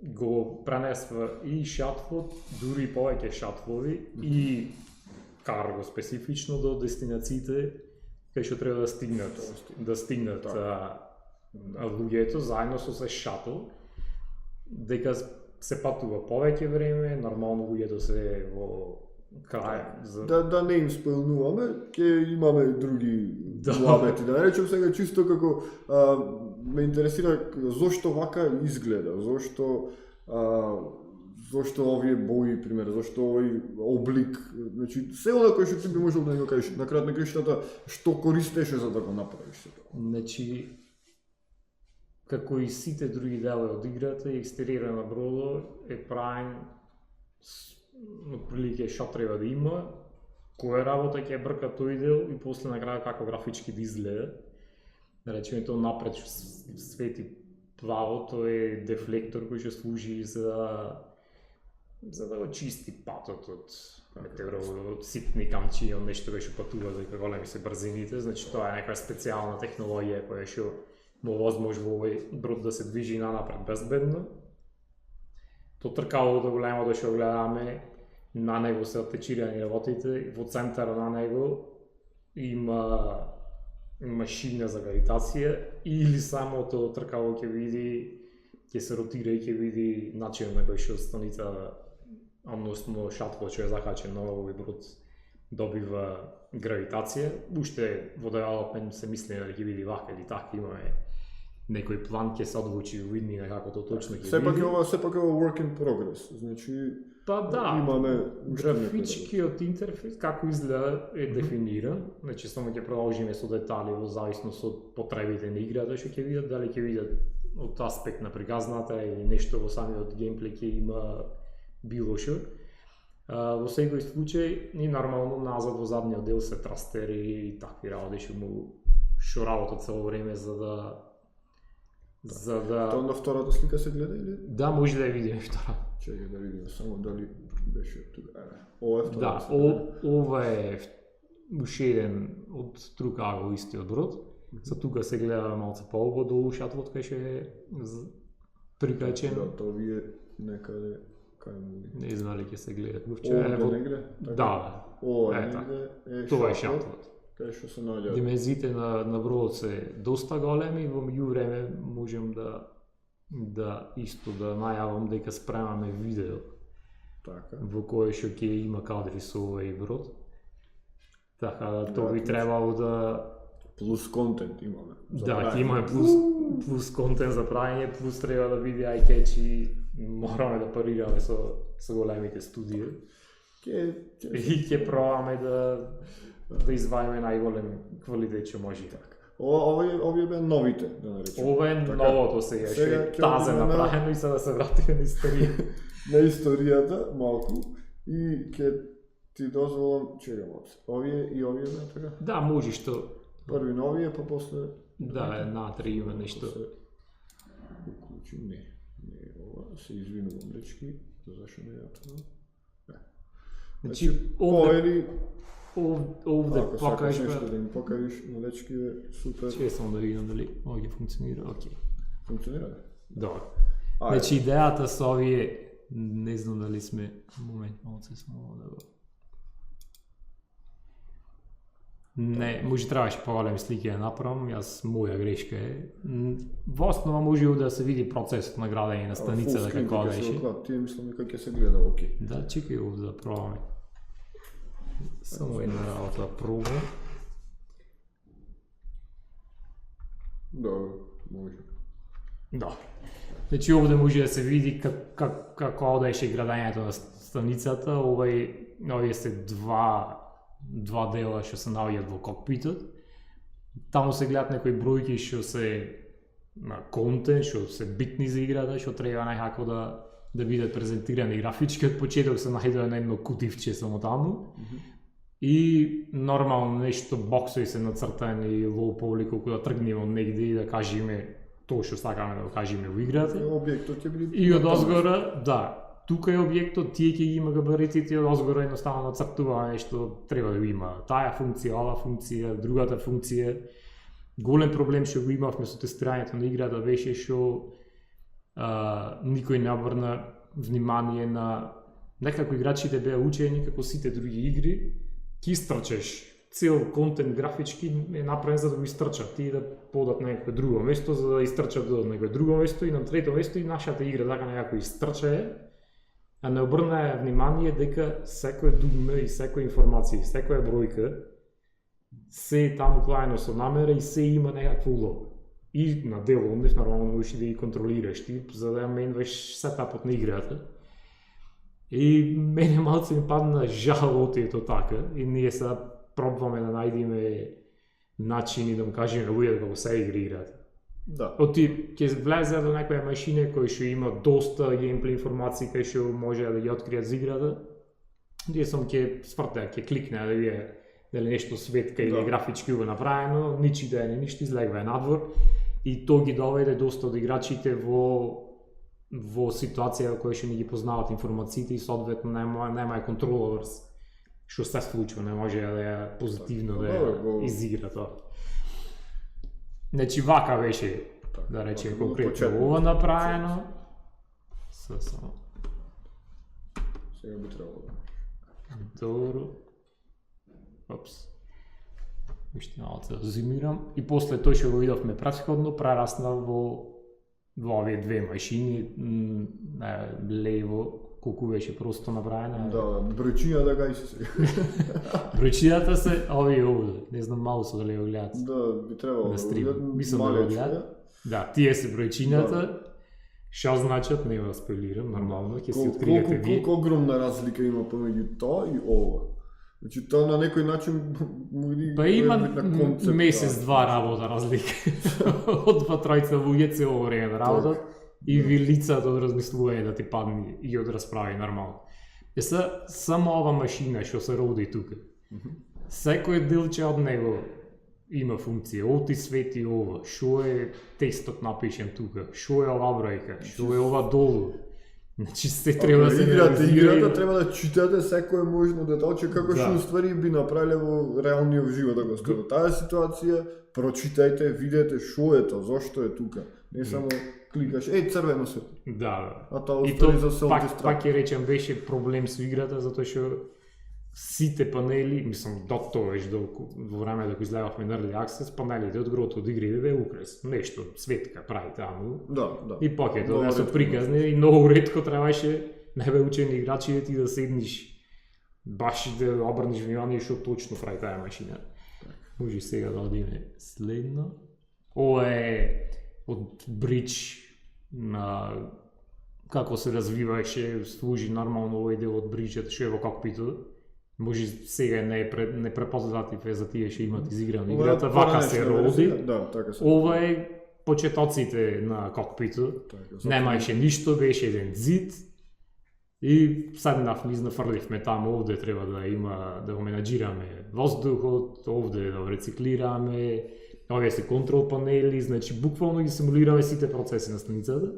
го пренесва и шатлот, дури повеќе шатлови и карго специфично до дестинациите кај што треба да стигнат луѓето заедно со се шатл, дека се патува повеќе време, нормално луѓето се во крај за да не им споилнуваме, ќе имаме други муабети. Да речем сега чисто како ме интересира зошто вака изгледа, зошто овие бои, пример, зошто овој облик, значи се она кој што ти би можел да го кажеш на крај на краиштата, што користеше за да го направиш се тоа. Значи, како и сите други делови од играта, екстериерот на бродот е правен отприлike што треба да има, која работа ќе брка тој дел и после на крај како графички да изгледа. Да речеме тоа напред што свети плаво, тоа е дефлектор кој ќе служи за да го чисти патот од метеоролог, од ситни камчи, од нешто кој што патува дека големи се брзините, значи тоа е некоја специјална технологија која што му возможува овој брод да се движи нанапред безбедно. То тркалото големото што гледаме, на него се атечирани работите, во центарот на него има машина за гравитација или самото тркало ќе види, ќе се ротира и ќе види начинот на кој што станица, односно шатлот што е закачен на овој брод добива гравитација. Уште во девелопмент се мисли дали ќе види вака или така, имаме некој план, ќе се одлучи во иднина како тоа точно ќе види. Сепак е work in progress, значи па да, имаме графичкиот интерфейс како изгледа е дефиниран, значи само ќе продолжиме со детали во зависност од потребите на играта што ќе видат, дали ќе видат од аспект на приказната или нешто во самиот геймплей ќе има било што. Во секој случај и нормално назад во задниот дел се трастери и такви работи што работат цело време за да Тоа на втората слика се гледа или? Да, може да ја видиме втора. Чекај да видиме само дали беше тука. Ова е втора. Да, ова е уште еден од друг ага истиот брод. За тука се гледа малце поубаво долу шатлот кај што е прикачен. Да, тоа вие некаде кај му. Не знам дали ќе се гледа. Овде негде? Да. Ова е негде. Тоа е шатлот. Кај што се наоѓа. Димензиите на бродот се доста големи, во меѓувреме можем да исто да најавам дека спремаме видео. Така. Во кое што ќе има кадри со овој брод. Така да тоа би требало да плюс контент имаме. Да, ќе имаме плюс контент за правење, плюс треба да биде eye-catch и мораме да парираме со големите студии. И ќе пробаме да извадиме најголем квалитет што може. Така. Овие беа новите, да наречем. Ова е новото сега, што е тазе направено и сега да се вратиме на историја. На историјата малку и ќе ти дозволам, чекам од. Овие и овие беа така? Да, може што. Први новие, па после Да, една-три има нешто. Уклучи, не ова, се извинувам, дечки, зашто не ја тоа. Значи, овде покажеш нешто да им покажеш на дечки е супер. Че само да видам дали ова ќе функционира. Окей. Функционира? Добро. Значи идејата со овие, не знам дали сме момент малце само да го. Не, може требаше поголеми слики да направам, јас моја грешка е. Во основа може да се види процесот на градење на станицата како беше. Ти мислам дека ќе се гледа окей. Да, чекај овде да пробаме. Само една работа да пробам. Добро, може. Да. Значи овде може да се види како одеше градењето на станицата. Овие се два дела што се наоѓаат во кокпитот. Таму се гледат некои бројки што се на контент, што се битни за играта, што треба некако да бидат презентирани графички. Од почеток се најдува на едно кутивче само таму. и нормално нешто боксови се нацртани во повели колку да тргнеме од негде и да кажеме тоа што сакаме да го кажеме во играта. Објектот ќе биде И од озгора, да, тука е објектот, тие ќе ги има габаритите, од озгора едноставно нацртува нешто треба да го има. Таа функција, оваа функција, другата функција. Голем проблем што го имавме со тестирањето на играта беше што никој не обрна внимание на некако играчите беа учени како сите други игри, ќе истрчеш цел контент графички е направен за да го истрчат и да подат на некој друго место, за да истрчат до некој друго место и на трето место и нашата игра така некако истрчае, а не обрна внимание дека секој дугме и секоја информација, и секоја бројка се е таму клаено со намера и се има некаква улога. И на дел однев нормално можеш да ги контролираш ти, за да менваш сетапот на играта. И мене малце ми падна жал од ето така и ние сега пробваме да најдеме начини да му кажеме луѓето како се играта. Да. Оти ќе влезе до некоја машина кој што има доста геймплей информации кој што може да ги откријат за играта. Ние сам ќе сврте, ќе кликне да види дали нешто светка или графички го направено, ничи да е ништо излегва надвор и тоа ги доведе доста од играчите во ситуација во која што не ги познават информациите и соодветно нема контрола врз што се случува, не може да е позитивно да изигра тоа. Значи вака беше, да речем конкретно ова направено. Само. Сега би требало. Добро. Опс. Уште малце да зумирам. И после тоа што го видовме претходно, прерасна во овие две машини, лево, колку беше просто направено. Да, бројчињата кај се сега. Бројчињата се овие овде. Не знам малку дали го гледат. Да, би требало на стрим. Мислам да го гледат. Да, тие се бројчињата. Што значат, не го спойлирам, нормално, ќе си откриете вие. Колку огромна разлика има помеѓу тоа и ова? Значи тоа на некој начин па има месец-два работа разлика. Од два тројца луѓе цело време да работат и ви лицата од размислување да ти падне и од расправи нормално. Само ова машина што се роди тука. Секој делче од него има функција, оти свети ова, што е текстот напишен тука, што е ова бројка, што е ова долу. Значи се треба да се играта треба да читате секој можно деталче како што ствари би направиле во реалниот живот ако сте во таа ситуација, прочитајте, видете што е тоа, зошто е тука. Не само кликаш, црвено се. Да. А тоа остави за селфи страх. Пак ќе речем беше проблем со играта затоа што сите панели, мислам до тоа веќе во време да го излегавме на Early Access, панелите од грото од игри бе украс, нешто светка прави таму. Да. И пакето да се приказни и многу ретко требаше највеучени играчи да ти да седниш баш да обрнеш внимание што точно прави таа машина. Може сега да одиме следно. Ова е од Бридж на како се развиваше, служи нормално овој дел од Бриджот што е во кокпитот. Може сега не препознатив за тие што имат изиграна играта, вака се роди. Да, така се. Ова е почетоците на кокпитот. Немаеше ништо, беше еден зид. И седнавме, изнафрливме таму, овде треба да има, да го менаџираме воздухот, овде да го рециклираме, овие се контрол панели, значи буквално ги симулираме сите процеси на станицата.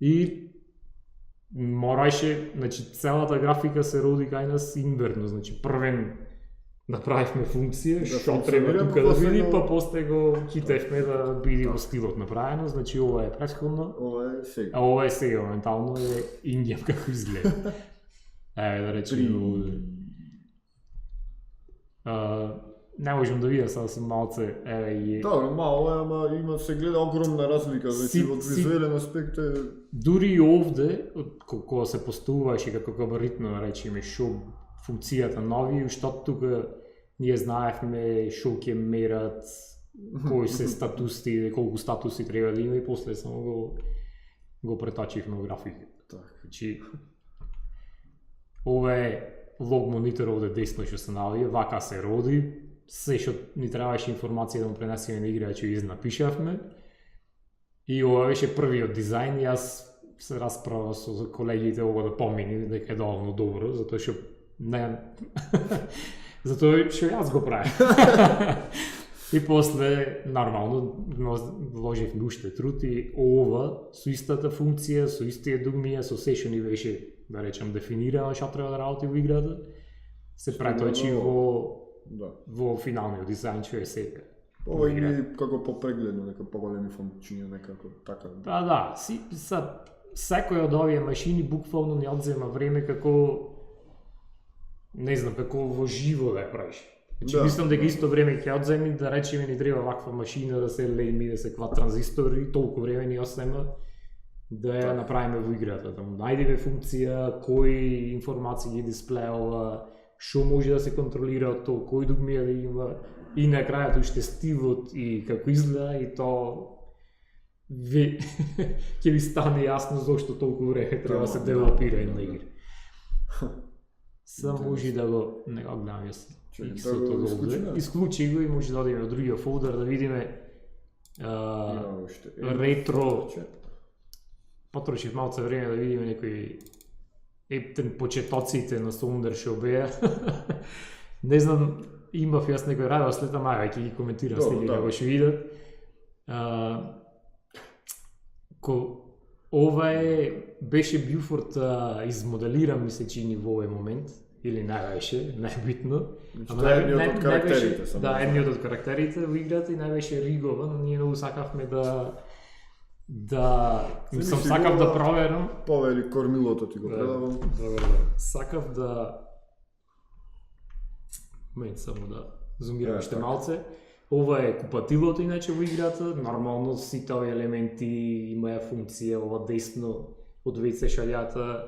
И мораеше, значи целата графика се роди кај нас инверно, значи првен направивме функција, што треба тука да види, па после го хитевме да биде во стилот направено, значи ова е претходно, а ова е сега, моментално е ингем како изгледа. Еве да речеме не можам да видам, сега сум малце, Добро, мало е, ама има се гледа огромна разлика, значи од визуелен аспект е... Дури и овде, кога се поставуваше како габаритно, да речеме, што функцијата нови, што тука ние знаевме што ќе мерат, кои се статуси, колку статуси треба да има и после само го претачивме во графика. Значи, ова е лог монитор овде десно што се навија, вака се роди, се што ни требаше информација да му пренесеме на игра, што напишавме. И ова беше првиот дизајн и јас се расправа со колегите ова да помини дека е доволно добро, затоа што не Затоа што јас го правам. И после, нормално, вложив уште труд и ова, со истата функција, со истите дугмија, со се што ни беше, да речем, дефинирано што треба да работи во играта, се преточи во финалниот дизајн што е сега. Ова е како попрегледно, нека поголеми функции, некако така. Да, секој од овие машини буквално не одзема време како, не знам, како во живо да ја правиш. Значи, мислам дека исто време ќе одземи, да речеме ни треба ваква машина да се леми, да се кват транзистори, толку време ни осема да ја направиме во играта. Таму најдеме функција, кои информации ги дисплеува, што може да се контролира од тоа, кои дугмија да има, и на крајот уште стилот и како изгледа, и то ќе ви стане јасно зошто толку време треба да се девелопира една игра. Само може да го не го гледам јас. Исклучи го и може да одиме во другиот фолдер да видиме ретро. Потрошив малце време да видиме некои почетоците на Sonder што беа. Не знам, имав јас некој радост след маја, ќе ги коментирам стига како ќе видат. Ова беше Бјуфорд измоделиран, ми се чини во овој момент, или најбеше, најбитно. Едниот од карактерите. Да, едниот од карактерите во играта и најбеше ригован, ние многу сакавме мислам, сакав да проверам. Повели кормилото ти го предавам. Сакав да... Момент само да зумирам уште малце. Ова е купатилото иначе во играта, нормално сите овие елементи имаја функција, ова десно од WC шалјата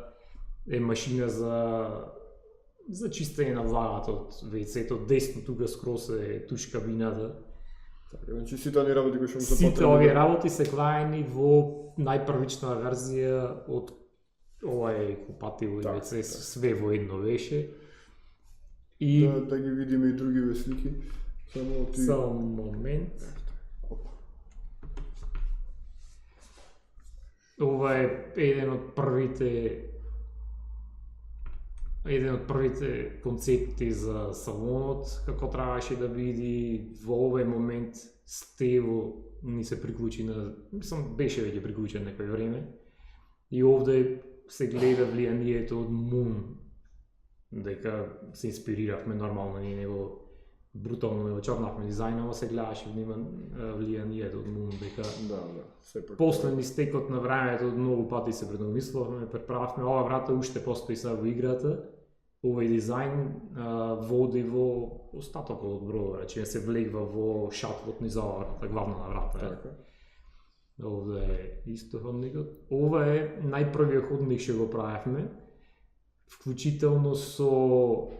е машина за чистење на влагата од WC-то, десно тука скрос е туш кабината. Значи сите овие работи кои што се потребни. Сите овие работи се клаени во најпрвична верзија од ова е купатило и WC, све во едно беше. И да ги видиме и други слики. Само момент. Ова е еден од првите концепти за салонот, како требаше да биде. Во овој момент Стево ни се приклучи на... Мислам, беше веќе приклучен некој време. И овде се гледа влијанието од Мун. Дека се инспириравме нормално, ние него брутално не очорнавме дизајнова, се гледаше влијанието од Мун, дека после мистекот на времето многу пати се предомислувавме, преправавме, ова врата уште постои сега во играта, овој дизајн води во остатокот од бродот, рече се влегва во шатлот низ оваа главна врата. Овде е исто ходникот. Ова е најпрвиот ходник што го правевме, вклучително со...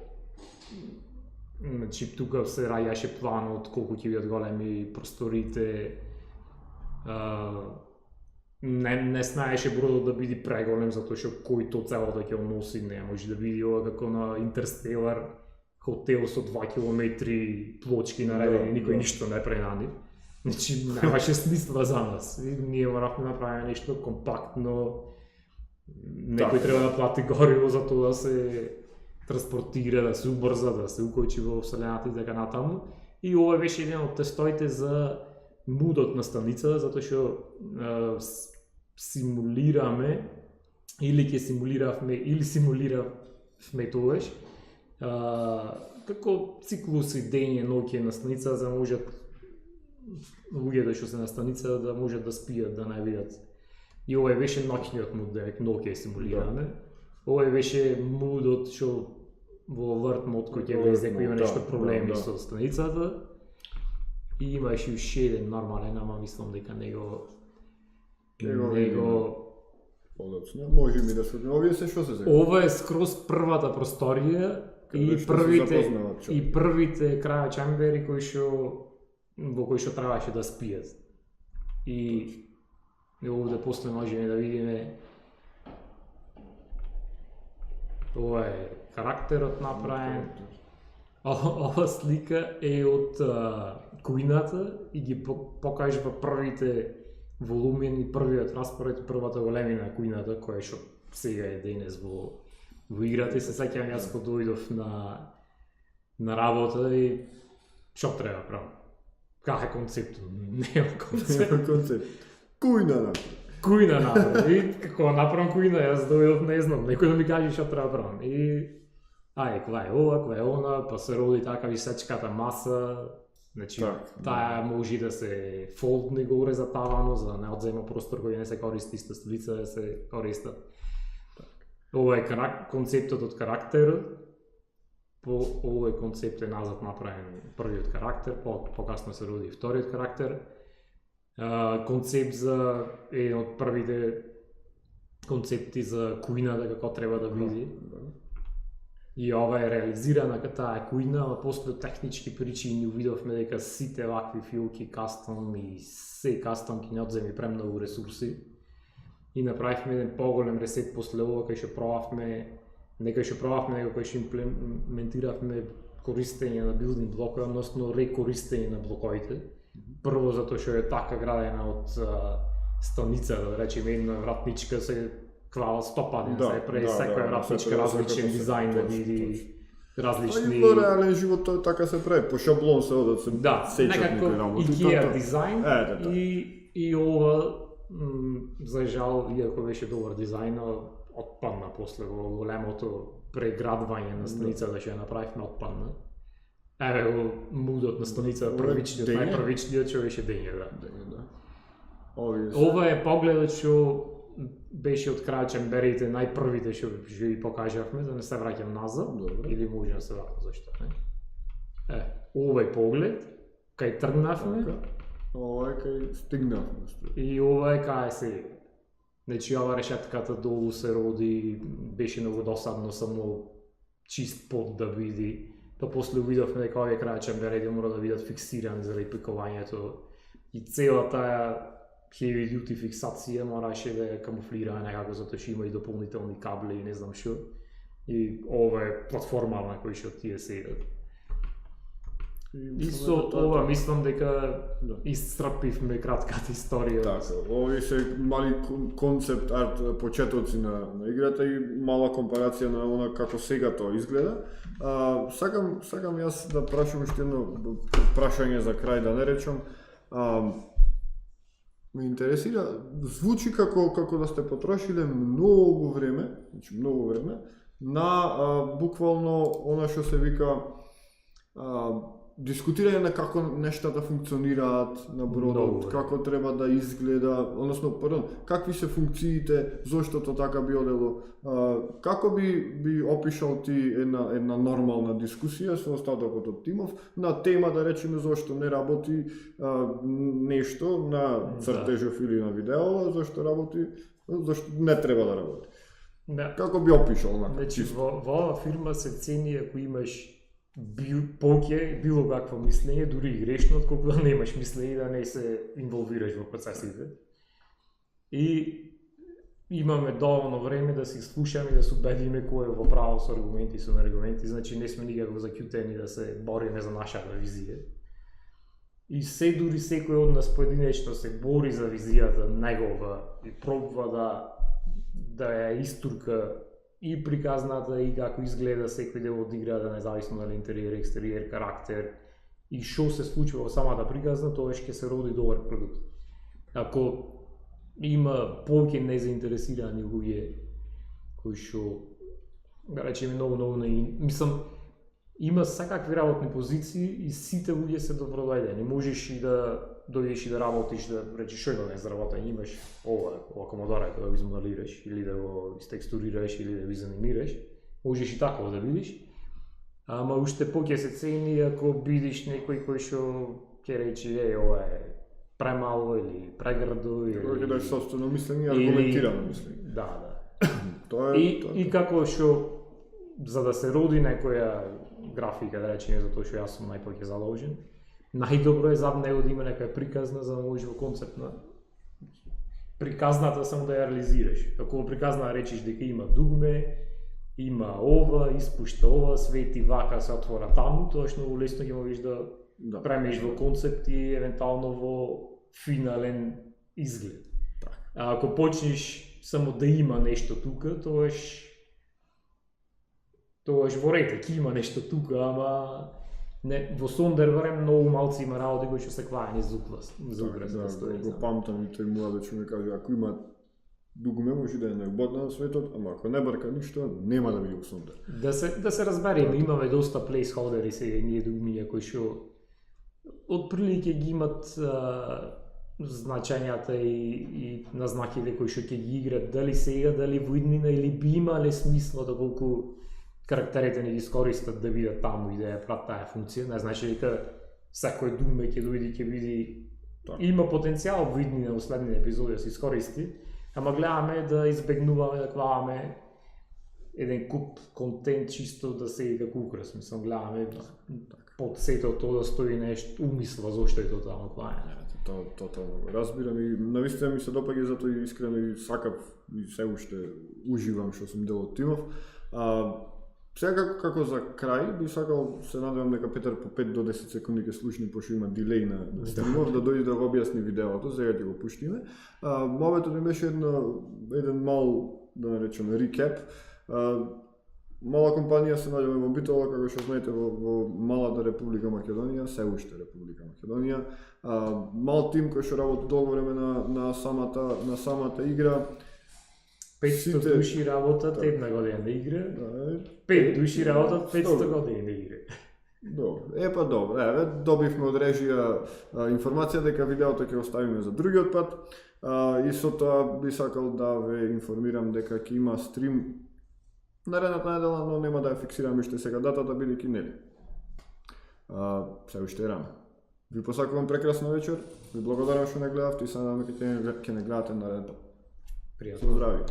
Значи, тука се раѓаше планот, колку ќе бидат големи просторите. Не знаеше бродот да биде преголем, затоа што кој то целото ќе носи, не може да биде ова како на Интерстелар, хотел со 2 километри плочки наредени, никој ништо не пренани. Значи, немаше смисла за нас. Ние моравме да направиме нешто компактно. Некој треба да плати гориво за тоа да се транспортира, да се убрза, да се укојчи во вселената и така натаму. И ова беше еден од тестоите за мудот на станицата, затоа што симулираме или ќе симулиравме или симулиравме тогаш како циклуси дење ноќе на станицата, за да можат луѓето што се на станицата да можат да спијат, да не видат. И ова беше ноќниот муд, ноќе симулираме. Ова беше мудот што во врт мод кој ќе влезе, кој има нешто проблеми со станицата. И имаше уште еден нормален, ама мислам дека него може ми да се овие се што се сега. Ова е скроз првата просторија и првите крај чамбери во кои што требаше да спијат. И овде после можеме да видиме ова е карактерот направен. Ова слика е од кујната и ги покажува првите волумени, првиот распоред, првата големина кујната која што сега е денес во играта. И се сеќавам јас кога дојдов на на работа и што треба правам? Кај е концептот? Нема концепт. Кујна Кујна направи. И како направам кујна, јас дојдов не знам, некој да ми каже што треба правам. И ква е ова, ква е она, па се роди така висечката маса. Значи, таа може да се фолдне горе за тавано, за да не одзема простор кој не се користи, иста столица да се користа. Ова е концептот од карактерот. По овој концепт е назад направен првиот карактер, покасно се роди вториот карактер. Концепт за еден од првите концепти за кујната како треба да биде. И ова е реализирана като таа кујна, а после технички причини увидовме дека сите вакви филки кастом и се кастом ќе не одземи премногу ресурси. И направивме еден поголем ресет после ова, кај што пробавме него кој што имплементиравме користење на билдинг блокови, односно рекористење на блоковите. Прво затоа што е така градена од станица, да речеме една вратничка се квала стопаден, се прави секоја вратничка различен дизајн да види различни... И во реален живот тоа така се прави, по шаблон се одат се сечат некои работи. IKEA дизајн и ова, за жал, иако беше добар дизајн, отпадна после во големото преградвање на станицата што ја направивме, отпадна. Еве го мудот на станица, првичниот, најпрвичниот што беше дење, да. Ова е погледот што беше од крај чемберите, најпрвите што ви покажавме, да не се враќам назад, или може да се враќам, зашто не? Овој поглед, кај тргнавме, ова е кај стигнавме. И ова е кај се. Значи, ова решетката долу се роди, беше многу досадно само чист под да види. Па после увидовме дека овие крај чемберите мора да бидат фиксирани заради пикувањето. И цела таа heavy duty фиксација мораше да ја камуфлира некако, затоа што има и дополнителни кабли и не знам што. И ова е платформа на кој што тие се идат. И со ова мислам дека исцрпивме кратката историја. Така, ови се мали концепт арт почетоци на играта и мала компарација на она како сега тоа изгледа. Сакам јас да прашам уште едно прашање за крај, да не речам. Ме интересира, звучи како да сте потрошиле многу време на буквално она што се вика дискутирање на како нештата функционираат на бродот, како треба да изгледа, односно, какви се функциите, зошто тоа така би одело. Како би опишал ти една нормална дискусија со остатокот од тимов на тема, да речеме, зошто не работи нешто на цртежов или на видео, зошто не треба да работи. Како би опишал онака? Значи, во оваа фирма се цени ако имаш било какво мислење, дури и грешно, отколку да немаш мислење и да не се инволвираш во процесите. И имаме доволно време да се слушаме и да се убедиме кој е во право со аргументи и со аргументи, значи не сме никако закјутени да се бориме за нашата визија. И дури секој од нас поединечно се бори за визијата негова и пробува да ја истурка и приказната и како изгледа секој дел од играта, независно дали интериер, екстериер, карактер и што се случува во самата приказна, тоа ќе се роди добар продукт. Ако има повеќе незаинтересирани луѓе кои што, да речеме, многу мислам, има секакви работни позиции и сите луѓе се добродојдени. Можеш и да дојдеш и да работиш, да речеш што да не заработање, имаш ова комодора да го измоделираш или да го истекстурираш или да го изанимираш. Можеш и такво да видиш. Ама уште повеќе се цени ако бидиш некој кој што ќе рече ова е премало или прегрдо или ќе дадеш сопствено мислење, аргументирано мислење. Да. И како што за да се роди некоја графика, да речеме, затоа што јас сум најповеќе заложен, најдобро е зад него да има некоја приказна за да можеш во концептна приказната само да ја реализираш. Ако во приказна речеш дека има дугме, има ова, испушта ова, свети вака, се отвора таму, тоа што многу лесно ќе можеш да премеш во концепт и евентуално во финален изглед. А ако почнеш само да има нешто тука, тоаш Тогаш во рете, ќе има нешто тука, ама не, во Sonder барем многу малци има работи кои што се квајани за украс да стои. Го памтам и тој млад што ми каже, ако има дугме може да е најботна на светот, ама ако не барка ништо, нема да биде во Sonder. Да се разбереме, имаме доста placeholderi сега ние дугмиња кои што отприлike ги имат значењата и назнаките кои што ќе ги играт, дали сега, дали во иднина, или би имале смисла доколку карактерите не ги искористат да бидат таму и да ја прават таа функција. Не значи дека секој дугме ќе дојде ќе биде има потенцијал во иднина во следните епизоди да се искористи, ама гледаме да избегнуваме да клаваме еден куп контент чисто да се како украс. Мислам, гледаме под сето тоа да стои нешто умисла зошто е тоа таму клајање. Тотално го разбирам и навистина ми се допаѓа, затоа и искрено и сакав и се уште уживам што сум дел од тимов. Сега како за крај би сакал, се надевам дека Петар по 5 до 10 секунди ќе слушне пошто има дилеј на стримов да дојде да го објасни видеото, сега ќе го пуштиме. Мовето ми беше еден мал, да наречеме, рекеп. Мала компанија се наоѓа во Битола, како што знаете, во малата Република Македонија, се уште Република Македонија. Мал тим кој што работи долго време на самата игра. 500 души работат една година да игра, 5 души работат 500 години да игра. Добро, добро. Добивме од режија информација дека видеото ќе оставиме за другиот пат. И со тоа би сакал да ве информирам дека ќе има стрим наредната недела, но нема да ја фиксираме уште сега датата, бидејќи нели. Се уште е рано. Ви посакувам прекрасна вечер, ви благодарам што не гледавте и се надам дека ќе не гледате наредната. Пријатно. Здрави.